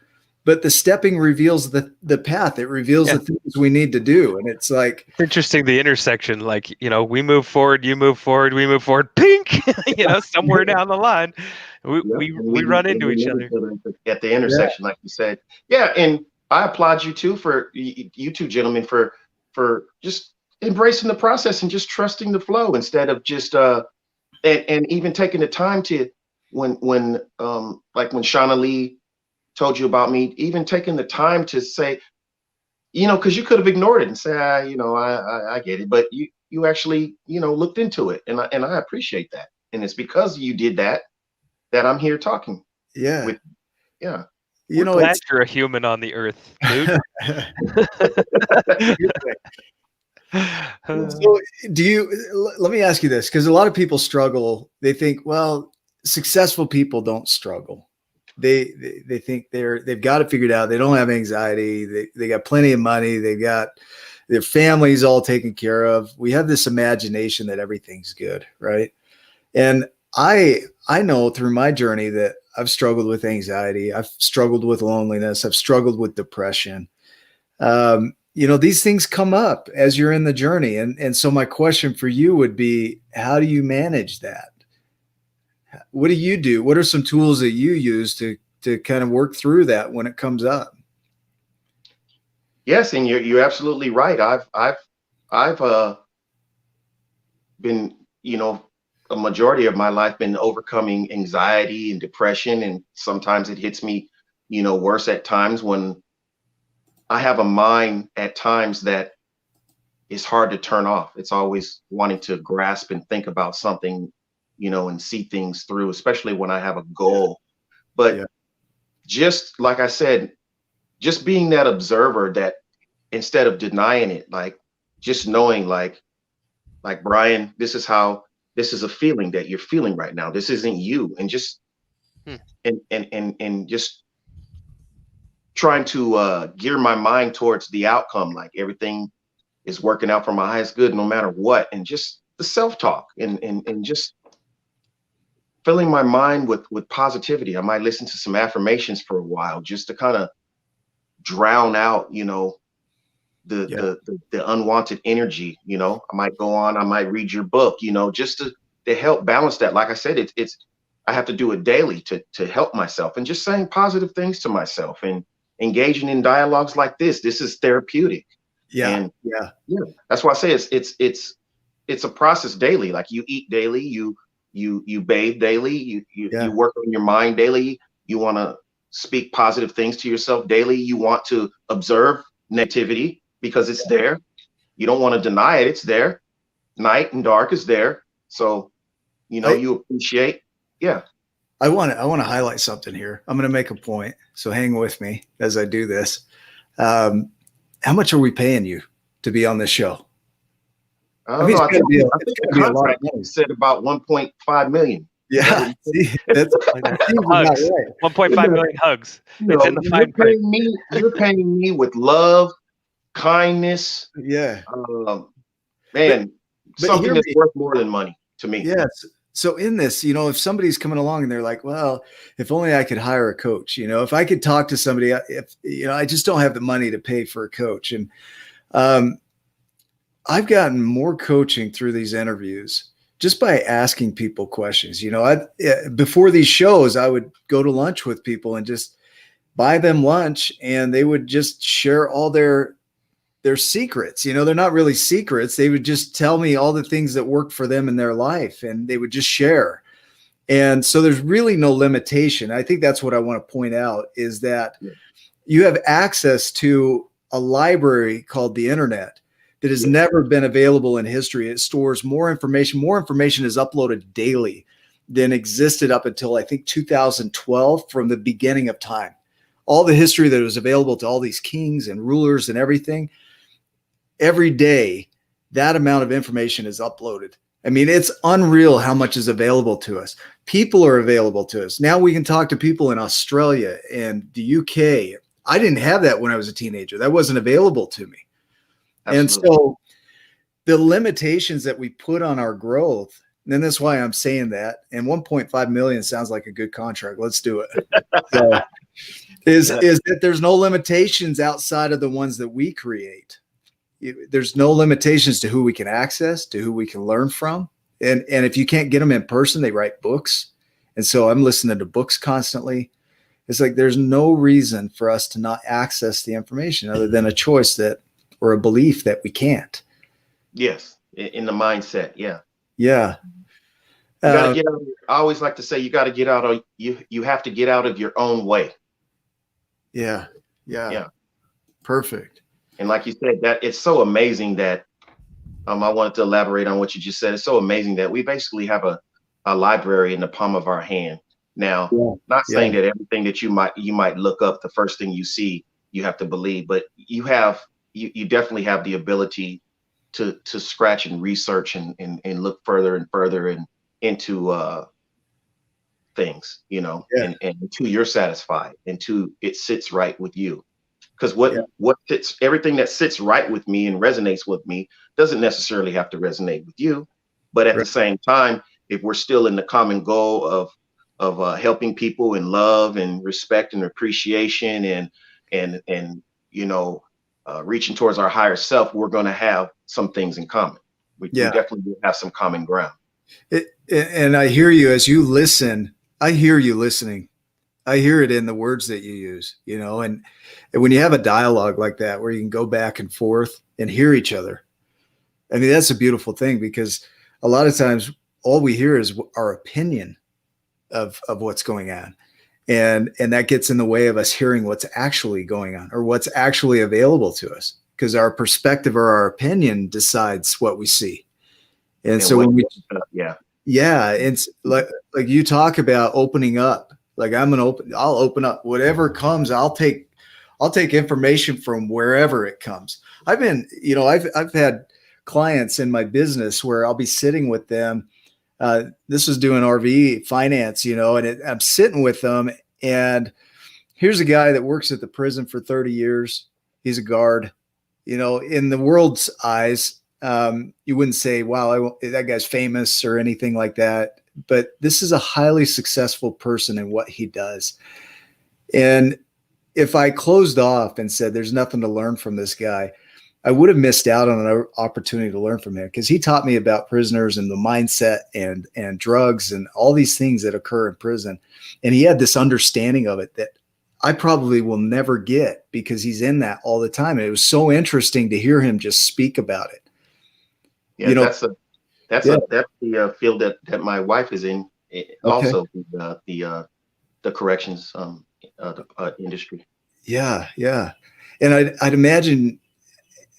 but the stepping reveals the path. It reveals the things we need to do. And it's like, it's interesting, the intersection, like, we move forward, you move forward, we move forward, pink, somewhere down the line, we run into each other at the intersection, like you said. Yeah. And I applaud you too, for you two gentlemen, for just embracing the process and just trusting the flow, instead of just, and even taking the time to, when like when Shauna Lee told you about me, even taking the time to say, because you could have ignored it and say, I get it, but you actually, looked into it, and I appreciate that. And it's because you did that I'm here talking. Yeah. We're glad you're a human on the earth, dude. So let me ask you this, because a lot of people struggle. They think, well, successful people don't struggle. They think they've got it figured out. They don't have anxiety. They got plenty of money. They got their families all taken care of. We have this imagination that everything's good, right? And I know through my journey that I've struggled with anxiety. I've struggled with loneliness. I've struggled with depression. These things come up as you're in the journey. And so my question for you would be, how do you manage that? What do you do? What are some tools that you use to kind of work through that when it comes up? Yes, and you're absolutely right. I've been, a majority of my life been overcoming anxiety and depression, and sometimes it hits me, worse at times, when I have a mind at times that is hard to turn off. It's always wanting to grasp and think about something, and see things through, especially when I have a goal. But just like I said, just being that observer, that instead of denying it, like just knowing, like Bryon, this is a feeling that you're feeling right now. This isn't you. And just, and just trying to gear my mind towards the outcome, like everything is working out for my highest good, no matter what. And just the self-talk and just filling my mind with positivity. I might listen to some affirmations for a while, just to kind of drown out, the unwanted energy. I might go on, I might read your book, just to help balance that. Like I said, it's I have to do it daily to help myself, and just saying positive things to myself and engaging in dialogues like this. This is therapeutic. Yeah. That's why I say it's a process daily. Like you eat daily, you bathe daily, you work on your mind daily. You want to speak positive things to yourself daily. You want to observe negativity because it's there. You don't want to deny it. It's there. Night and dark is there. So, you appreciate. Yeah. I want to highlight something here. I'm going to make a point. So hang with me as I do this. How much are we paying you to be on this show? I think the contract said about 1.5 million. Yeah, see, that's hugs. 1.5 million hugs. It's in the fine print. You're paying me with love, kindness. Yeah, man, something that's worth more than money to me. Yes. So in this, if somebody's coming along and they're like, well, if only I could hire a coach, if I could talk to somebody, I just don't have the money to pay for a coach. And I've gotten more coaching through these interviews just by asking people questions. Before these shows, I would go to lunch with people and just buy them lunch, and they would just share all their secrets. They're not really secrets. They would just tell me all the things that worked for them in their life, and they would just share. And so there's really no limitation. I think that's what I want to point out, is that you have access to a library called the internet that has never been available in history. It stores more information. More information is uploaded daily than existed up until, I think, 2012, from the beginning of time. All the history that was available to all these kings and rulers and everything, every day, that amount of information is uploaded. I mean, it's unreal how much is available to us. People are available to us. Now we can talk to people in Australia and the UK. I didn't have that when I was a teenager. That wasn't available to me. Absolutely. And so the limitations that we put on our growth And that's why I'm saying that. And 1.5 million sounds like a good contract. Let's do it. So, is that there's no limitations outside of the ones that we create. There's no limitations to who we can access, to who we can learn from. And if you can't get them in person, they write books. And so I'm listening to books constantly. It's like there's no reason for us to not access the information other than a choice that, or a belief that we can't. Yes, in the mindset. Yeah. Yeah. You got to get out. I always like to say you got to get out of you have to get out of your own way. Yeah. Perfect. And like you said, that it's so amazing that I wanted to elaborate on what you just said. It's so amazing that we basically have a library in the palm of our hand. Now, not saying that everything that you might look up, the first thing you see, you have to believe, but you definitely have the ability to scratch and research and look further and further and into things, and until you're satisfied, until it sits right with you. Because what fits, everything that sits right with me and resonates with me doesn't necessarily have to resonate with you. But at the same time, if we're still in the common goal of helping people in love and respect and appreciation and reaching towards our higher self, we're going to have some things in common. We definitely do have some common ground. And I hear you as you listen. I hear you listening. I hear it in the words that you use, and when you have a dialogue like that, where you can go back and forth and hear each other. I mean, that's a beautiful thing, because a lot of times all we hear is our opinion of what's going on. And that gets in the way of us hearing what's actually going on or what's actually available to us, because our perspective or our opinion decides what we see. And so when it's like you talk about opening up, like I'll open up whatever comes. I'll take information from wherever it comes. I've had clients in my business where I'll be sitting with them. This was doing RV finance, and I'm sitting with them, and here's a guy that works at the prison for 30 years. He's a guard, in the world's eyes. You wouldn't say, wow, that guy's famous or anything like that. But this is a highly successful person in what he does. And if I closed off and said, there's nothing to learn from this guy, I would have missed out on an opportunity to learn from him, because he taught me about prisoners and the mindset and drugs and all these things that occur in prison. And he had this understanding of it that I probably will never get, because he's in that all the time. And it was so interesting to hear him just speak about it. Yeah, that's the field that my wife is in. Also, the corrections industry. Yeah. And I'd imagine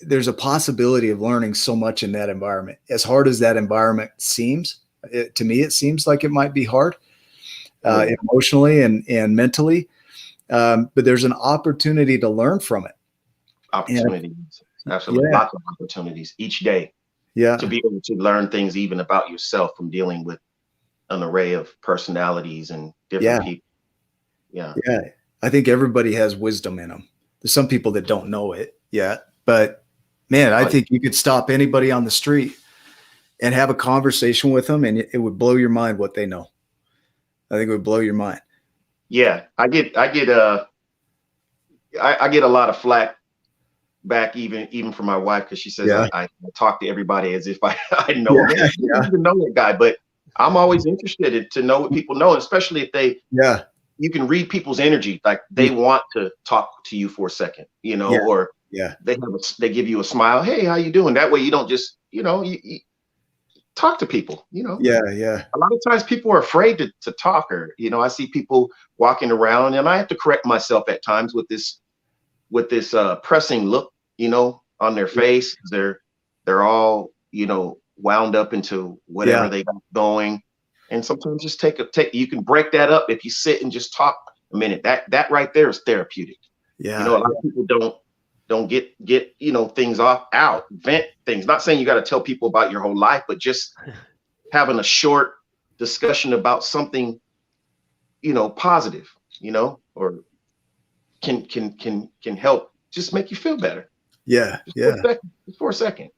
there's a possibility of learning so much in that environment. As hard as that environment seems, to me, it seems like it might be hard emotionally and mentally. But there's an opportunity to learn from it. Opportunities, absolutely, lots of opportunities each day. Yeah, to be able to learn things even about yourself from dealing with an array of personalities and different people. Yeah. I think everybody has wisdom in them. There's some people that don't know it yet, but man, I think you could stop anybody on the street and have a conversation with them, and it would blow your mind what they know. I think it would blow your mind. Yeah, I get a lot of flack back even from my wife, because she says I talk to everybody as if I know him. I don't even know that guy, but I'm always interested to know what people know, especially if you can read people's energy, like they want to talk to you for a second, or they give you a smile. Hey, how you doing? That way you don't just you talk to people. A lot of times people are afraid to talk, or I see people walking around, and I have to correct myself at times with this pressing look, on their face. They're all, wound up into whatever they got going. And sometimes just you can break that up if you sit and just talk a minute. That right there is therapeutic. Yeah. A lot of people don't get things out, vent things. Not saying you got to tell people about your whole life, but just having a short discussion about something, positive, or can help just make you feel better. Yeah. Just for a second.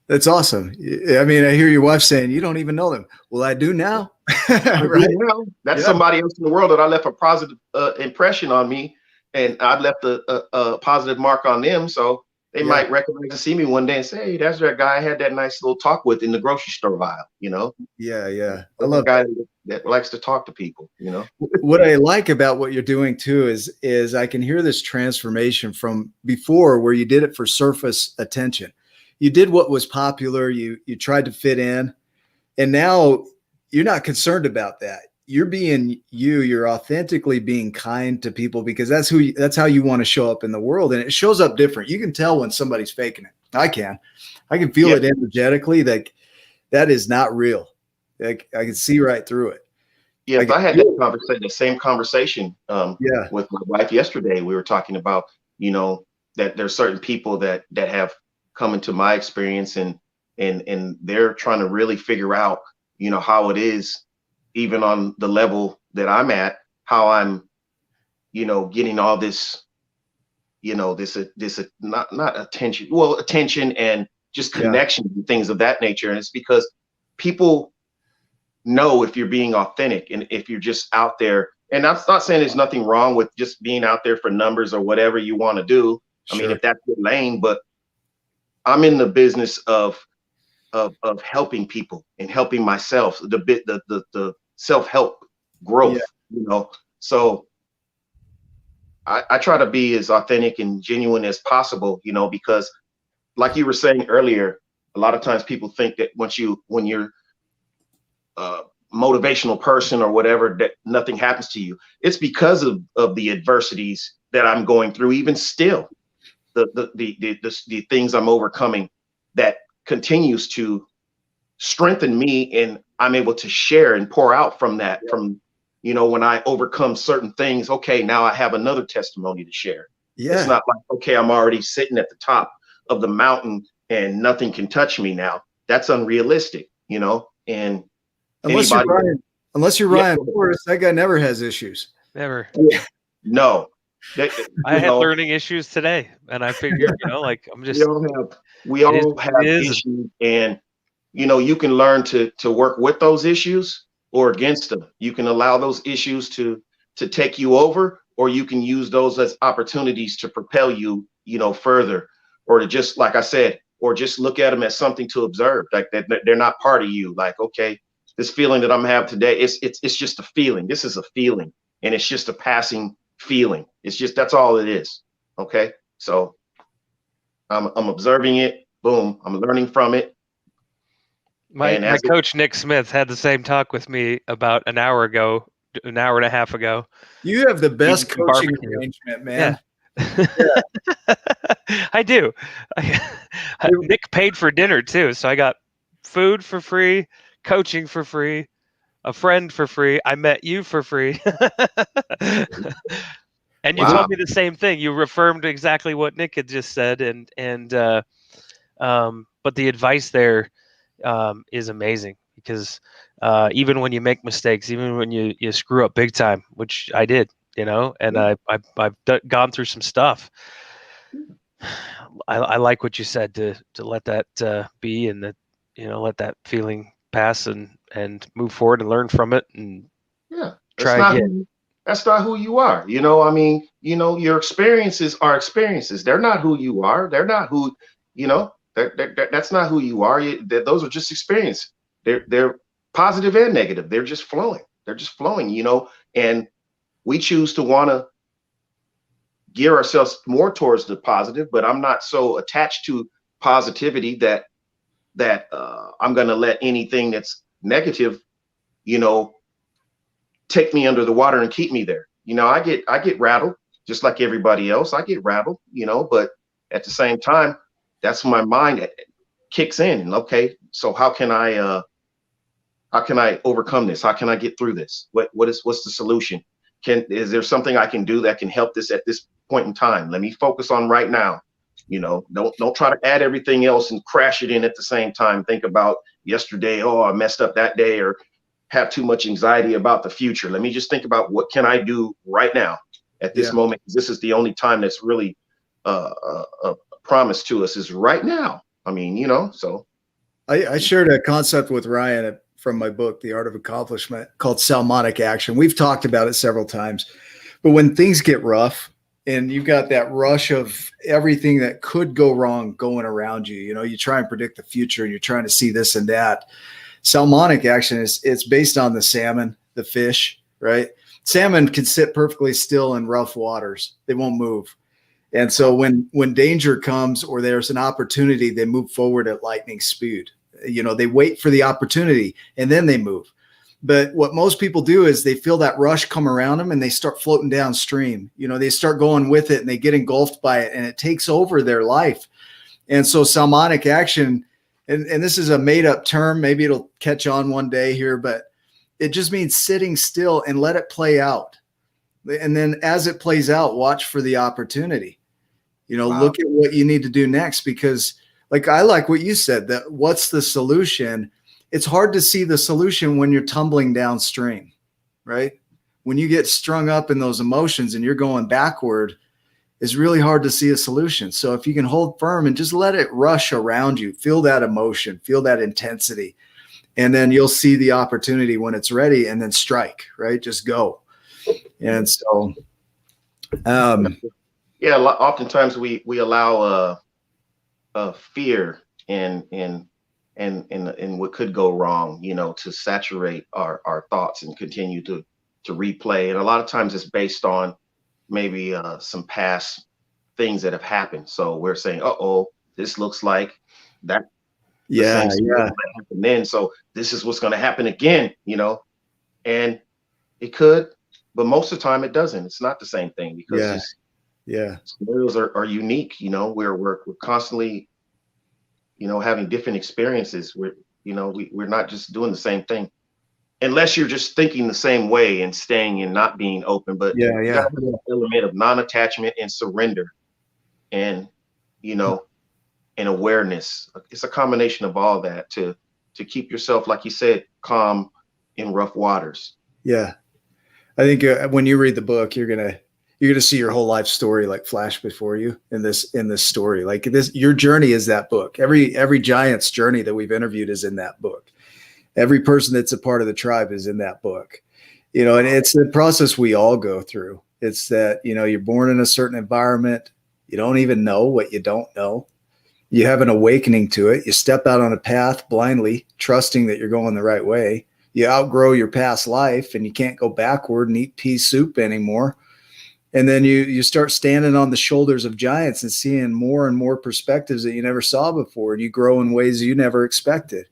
That's awesome. I mean, I hear your wife saying you don't even know them. Well, I do now. Right now, that's Yeah. somebody else in the world that I left a positive impression on me, and I've left a positive mark on them. So they might recognize and see me one day and say, "Hey, that's that guy I had that nice little talk with in the grocery store aisle." You know? Yeah, yeah. I I'm a love guy that likes to talk to people. You know? what I like about what you're doing too is I can hear this transformation from before where you did it for surface attention. You did what was popular, you tried to fit in, and now you're not concerned about that. You're being you're authentically being kind to people because that's how you want to show up in the world, and it shows up different. You can tell when somebody's faking it. I can feel it energetically, like that is not real. Like I can see right through it. Yes, I had the same conversation with my wife yesterday. We were talking about, you know, that there's certain people that have come into my experience and they're trying to really figure out, you know, how it is, even on the level that I'm at, how I'm, you know, getting all this, you know, this not attention, well, attention and just connection and things of that nature. And it's because people know if you're being authentic and if you're just out there. And I'm not saying there's nothing wrong with just being out there for numbers or whatever you want to do. I mean, if that's your lane, but I'm in the business of helping people and helping myself, the self-help growth, you know. So I try to be as authentic and genuine as possible, you know, because like you were saying earlier, a lot of times people think that when you're motivational person or whatever, that nothing happens to you. It's because of the adversities that I'm going through, even still, the things I'm overcoming that continues to strengthen me, and I'm able to share and pour out from that. From, you know, when I overcome certain things, okay, now I have another testimony to share. It's not like, okay, I'm already sitting at the top of the mountain and nothing can touch me now. That's unrealistic, you know. And unless you're Ryan Forrest, that guy never has issues. Never. No. I had learning issues today, and I figured, you know, like I'm just. We all have issues, and you know, you can learn to work with those issues or against them. You can allow those issues to take you over, or you can use those as opportunities to propel you, you know, further, or to just, like I said, or just look at them as something to observe, like that they're not part of you. Like, okay, this feeling that I'm having today, it's just a feeling. This is a feeling, and it's just a passing feeling. It's just, that's all it is. Okay, so I'm observing it. Boom, I'm learning from it. My coach Nick Smith had the same talk with me about an hour and a half ago. You have the best coaching arrangement, man. Yeah. I do. Nick paid for dinner too, so I got food for free, coaching for free, a friend for free. I met you for free. And you told me the same thing. You reaffirmed exactly what Nick had just said, but the advice there is amazing, because even when you make mistakes, even when you screw up big time, which I did, you know, and I've gone through some stuff. I like what you said, to let that be, and that, you know, let that feeling pass and move forward and learn from it and try again. That's not who you are. You know, I mean, you know, your experiences are experiences. They're not who you are. They're not who, you know, that's not who you are. Those are just experiences. They're positive and negative. They're just flowing. They're just flowing, you know, and we choose to want to gear ourselves more towards the positive, but I'm not so attached to positivity that I'm going to let anything that's negative, you know, take me under the water and keep me there. You know, I get rattled just like everybody else. I get rattled, you know, but at the same time, that's when my mind kicks in. And okay, so how can I overcome this? How can I get through this? What's the solution? Is there something I can do that can help this at this point in time? Let me focus on right now. You know, don't try to add everything else and crash it in at the same time. Think about yesterday. Oh, I messed up that day, or have too much anxiety about the future. Let me just think about what can I do right now at this moment. This is the only time that's really a promise to us, is right now. I mean, you know, so I shared a concept with Ryan from my book, The Art of Accomplishment, called Salmonic Action. We've talked about it several times, but when things get rough and you've got that rush of everything that could go wrong going around you, you try and predict the future and you're trying to see this and that. Salmonic action it's based on the salmon, the fish, right? Salmon can sit perfectly still in rough waters. They won't move. And so when danger comes or there's an opportunity, they move forward at lightning speed. They wait for the opportunity and then they move. But what most people do is they feel that rush come around them and they start floating downstream. They start going with it and they get engulfed by it and it takes over their life. And so salmonic action, and this is a made up term, maybe it'll catch on one day here, but it just means sitting still and let it play out. And then as it plays out, watch for the opportunity. Wow. Look at what you need to do next, because I like what you said, that what's the solution? It's hard to see the solution when you're tumbling downstream, right? When you get strung up in those emotions and you're going backward, it's really hard to see a solution. So if you can hold firm and just let it rush around you, feel that emotion, feel that intensity, and then you'll see the opportunity when it's ready and then strike, right? Just go. And so, yeah, oftentimes we allow fear and what could go wrong, to saturate our thoughts and continue to replay. And a lot of times it's based on maybe some past things that have happened. So we're saying, this looks like that. Yeah. And then, so this is what's going to happen again, and it could, but most of the time it doesn't. It's not the same thing because scenarios are unique. We're constantly, having different experiences. We're not just doing the same thing, unless you're just thinking the same way and staying and not being open. But you got to have an element of non-attachment and surrender, and and awareness. It's a combination of all that to keep yourself, like you said, calm in rough waters. Yeah, I think when you read the book, you're gonna see your whole life story flash before you in this story. Your journey is that book. Every giant's journey that we've interviewed is in that book. Every person that's a part of the tribe is in that book. And it's the process we all go through. It's that you're born in a certain environment. You don't even know what you don't know. You have an awakening to it. You step out on a path blindly, trusting that you're going the right way. You outgrow your past life and you can't go backward and eat pea soup anymore. And then you start standing on the shoulders of giants and seeing more and more perspectives that you never saw before. And you grow in ways you never expected.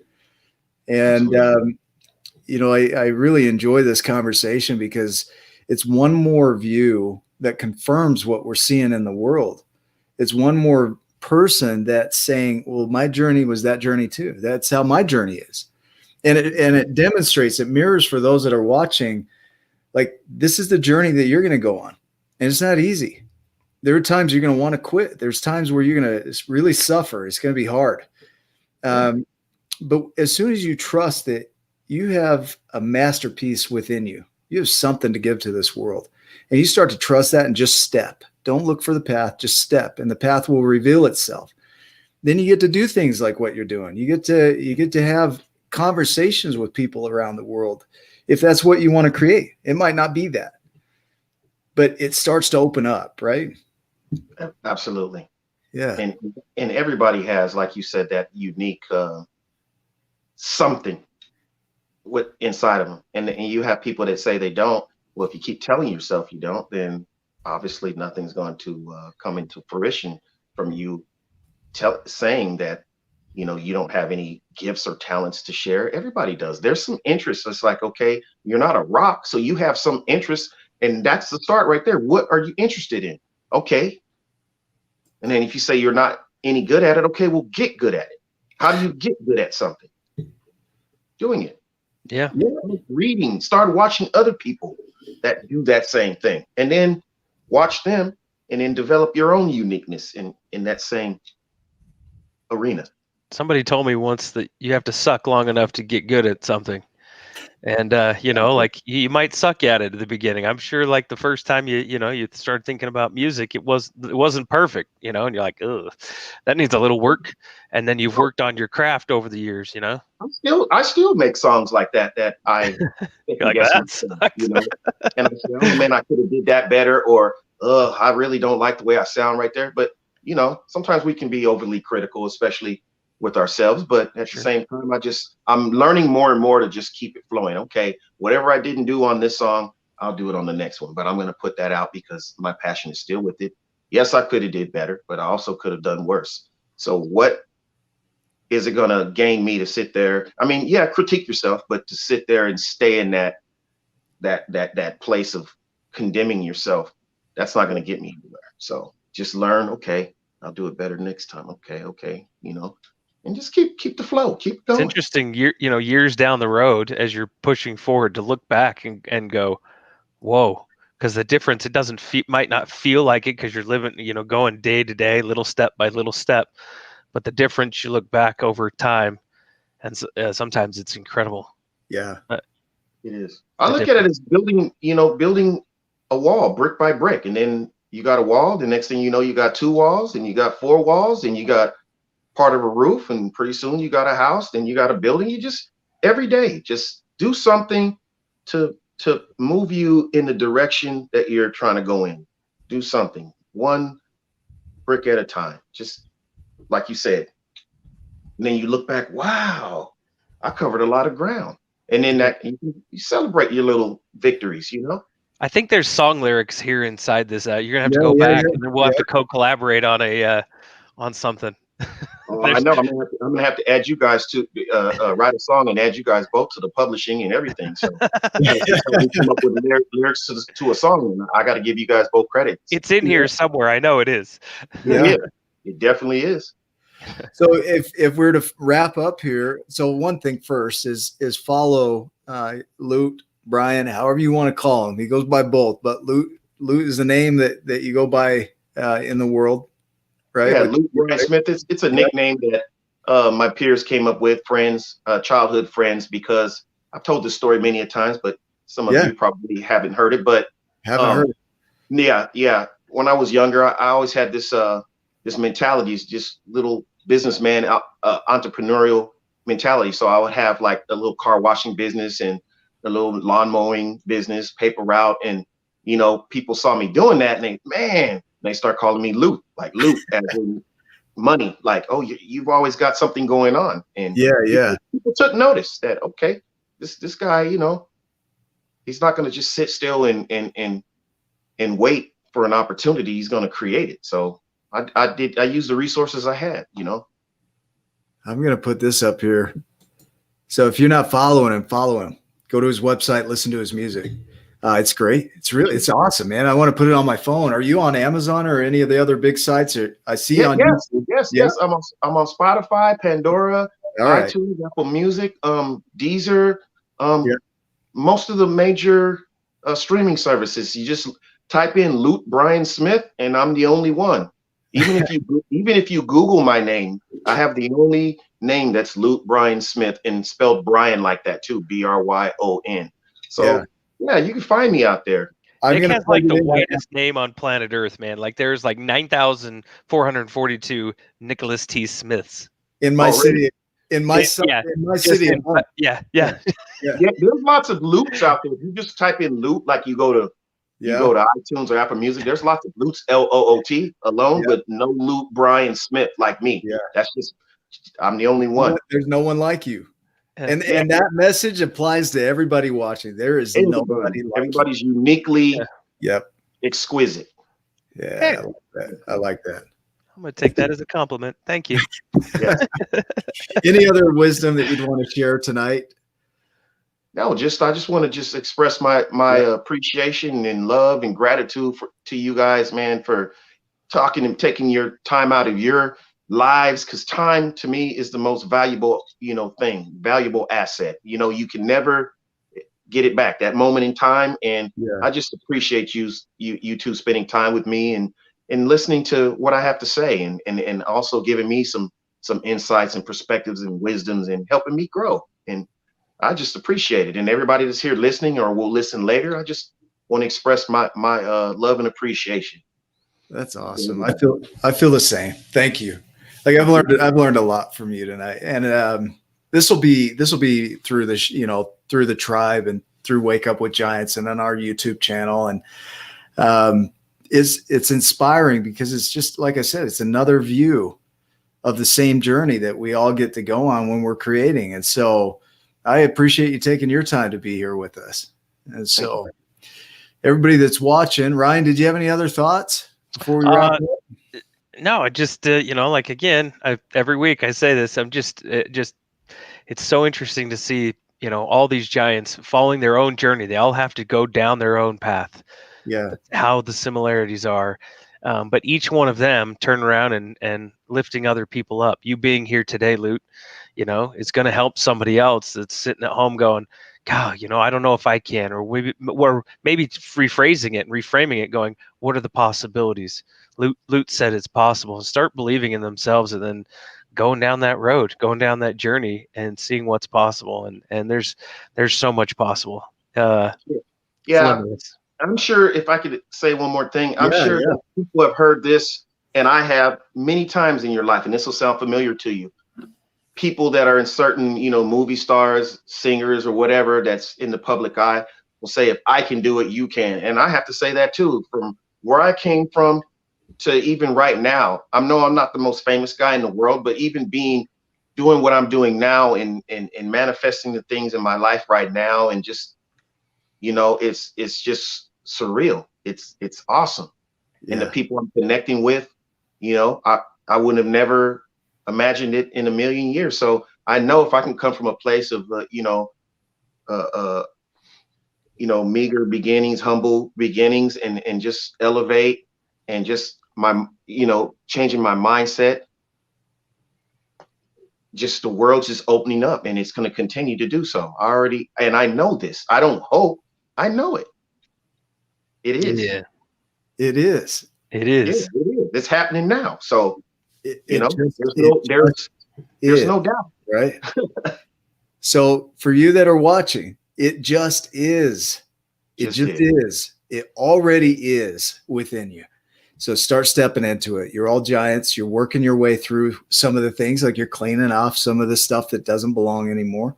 And, I really enjoy this conversation because it's one more view that confirms what we're seeing in the world. It's one more person that's saying, well, my journey was that journey too. That's how my journey is. And it demonstrates, it mirrors for those that are watching, this is the journey that you're going to go on. And it's not easy. There are times you're going to want to quit. There's times where you're going to really suffer. It's going to be hard. But as soon as you trust that you have a masterpiece within you, you have something to give to this world, and you start to trust that and just step. Don't look for the path, just step, and the path will reveal itself. Then you get to do things like what you're doing. You get to have conversations with people around the world. If that's what you want to create, it might not be that, but it starts to open up, right? Absolutely. Yeah. And everybody has, like you said, that unique something inside of them. And you have people that say they don't. Well, if you keep telling yourself you don't, then obviously nothing's going to come into fruition from you saying that, you don't have any gifts or talents to share. Everybody does. There's some interest. It's like, okay, you're not a rock, so you have some interest, and that's the start right there. What are you interested in? Okay. And then if you say you're not any good at it, okay, well, get good at it. How do you get good at something? Doing it. Yeah. Reading, start watching other people that do that same thing, and then watch them, and then develop your own uniqueness in that same arena. Somebody told me once that you have to suck long enough to get good at something. And like you might suck at it at the beginning. I'm sure like the first time you start thinking about music, it wasn't perfect, and you're like, ugh, that needs a little work. And then you've worked on your craft over the years, I still make songs like that I You're like, guess that myself, sucks. and I say, oh man, I could have did that better, or I really don't like the way I sound right there. But sometimes we can be overly critical, especially with ourselves. But at the same time, I'm learning more and more to just keep it flowing. Okay, whatever I didn't do on this song, I'll do it on the next one. But I'm going to put that out because my passion is still with it. Yes, I could have did better, but I also could have done worse. So what is it going to gain me to sit there? I mean, yeah, critique yourself, but to sit there and stay in that place of condemning yourself, that's not going to get me anywhere. So just learn. Okay, I'll do it better next time. Okay, and just keep the flow, keep going. It's interesting, years down the road as you're pushing forward to look back and go, whoa, because the difference, it might not feel like it because you're living, going day to day, little step by little step, but the difference, you look back over time, and sometimes it's incredible. Yeah, it is. I look at it as building a wall brick by brick, and then you got a wall. The next thing you know, you got 2 walls, and you got 4 walls, and you got part of a roof, and pretty soon you got a house, then you got a building. You just every day just do something to move you in the direction that you're trying to go in. Do something one brick at a time, just like you said. And then you look back, wow, I covered a lot of ground. And then that you celebrate your little victories, I think there's song lyrics here inside this. You're gonna have to go back, and then we'll have to co-collaborate on something. Oh, I know. I'm gonna have to add you guys to write a song and add you guys both to the publishing and everything. So we come up with lyrics to a song, and I got to give you guys both credit. It's in here somewhere. I know it is. Yeah, it definitely is. So if we're to wrap up here, so one thing first is follow Lute, Bryon, however you want to call him. He goes by both, but Lute is the name that you go by in the world, right? Yeah, Lute Bryon Smith. It's a nickname that my peers came up with, friends, childhood friends, because I've told this story many a times, but some of you probably haven't heard it. But heard it. Yeah. When I was younger, I always had this mentality, is just little businessman, entrepreneurial mentality. So I would have like a little car washing business and a little lawn mowing business, paper route, and people saw me doing that, and they start calling me Lute, like Lute as in money, like, oh, you've always got something going on. And people took notice that, okay, this guy, he's not going to just sit still and wait for an opportunity. He's going to create it. So I used the resources I had, I'm going to put this up here. So if you're not following him, follow him. Go to his website, listen to his music. It's great. It's awesome, man. I want to put it on my phone. Are you on Amazon or any of the other big sites? Or I see on Yes. I'm on Spotify, Pandora, iTunes, Apple Music, Deezer, most of the major streaming services. You just type in Lute Bryon Smith, and I'm the only one. Even if you Google my name, I have the only name that's Lute Bryon Smith, and spelled Bryon like that too, Bryon. So yeah, you can find me out there. Nick has like the whitest name on planet Earth, man. Like there's like 9,442 Nicholas T. Smiths in my city. In my city. Yeah. There's lots of Lutes out there. If you just type in Lute, like you go to iTunes or Apple Music, there's lots of Lutes, Loot alone, but no Lute Bryon Smith like me. Yeah. That's just, I'm the only one. There's no one like you. And that message applies to everybody watching. There is nobody like everybody's uniquely exquisite. Yeah, I like that. I'm going to take that as a compliment. Thank you. Any other wisdom that you'd want to share tonight? No, I just want to express my appreciation and love and gratitude to you guys, man, for talking and taking your time out of your lives, because time to me is the most valuable, valuable asset. You can never get it back, that moment in time. And I just appreciate you two spending time with me and listening to what I have to say, and also giving me some insights and perspectives and wisdoms and helping me grow. And I just appreciate it. And everybody that's here listening or will listen later, I just want to express my love and appreciation. That's awesome. I feel the same. Thank you. Like I've learned a lot from you tonight, and this will be through this, through the tribe and through Wake Up with Giants and on our YouTube channel, and it's inspiring because it's just like I said, it's another view of the same journey that we all get to go on when we're creating. And so I appreciate you taking your time to be here with us. And so everybody that's watching, Ryan, did you have any other thoughts before we wrap up? No, I just, like, again, every week I say this, it's so interesting to see, all these giants following their own journey. They all have to go down their own path. Yeah. How the similarities are. But each one of them turn around and lifting other people up. You being here today, Lute, it's going to help somebody else that's sitting at home going, God, I don't know if I can, or maybe rephrasing it and reframing it, going, what are the possibilities? Lute said it's possible. Start believing in themselves, and then going down that road, going down that journey, and seeing what's possible. And there's so much possible. Yeah. Limitless. I'm sure if I could say one more thing, I'm sure that people have heard this, and I have many times in your life, and this will sound familiar to you. People that are in certain, movie stars, singers, or whatever that's in the public eye will say, if I can do it, you can. And I have to say that too, from where I came from to even right now. I'm not the most famous guy in the world, but even doing what I'm doing now and manifesting the things in my life right now, and just, it's just surreal. It's awesome. Yeah. And the people I'm connecting with, I wouldn't have never imagined it in a million years. So I know if I can come from a place of meager beginnings, humble beginnings, and just elevate, and just changing my mindset, just the world's just opening up, and it's going to continue to do so. And I know this. I don't hope. I know it. It is. Yeah. It is. It is. Yeah, it is. It's happening now. So, there's no doubt. Right. So for you that are watching, it just is. It just is. It already is within you. So start stepping into it. You're all giants. You're working your way through some of the things, like you're cleaning off some of the stuff that doesn't belong anymore.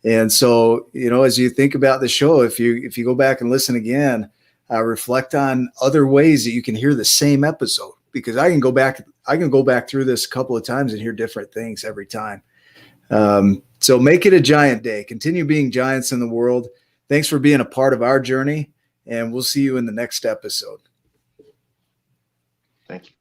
And so, as you think about the show, if you go back and listen again, reflect on other ways that you can hear the same episode, because I can go back through this a couple of times and hear different things every time. So make it a giant day. Continue being giants in the world. Thanks for being a part of our journey, and we'll see you in the next episode. Thank you.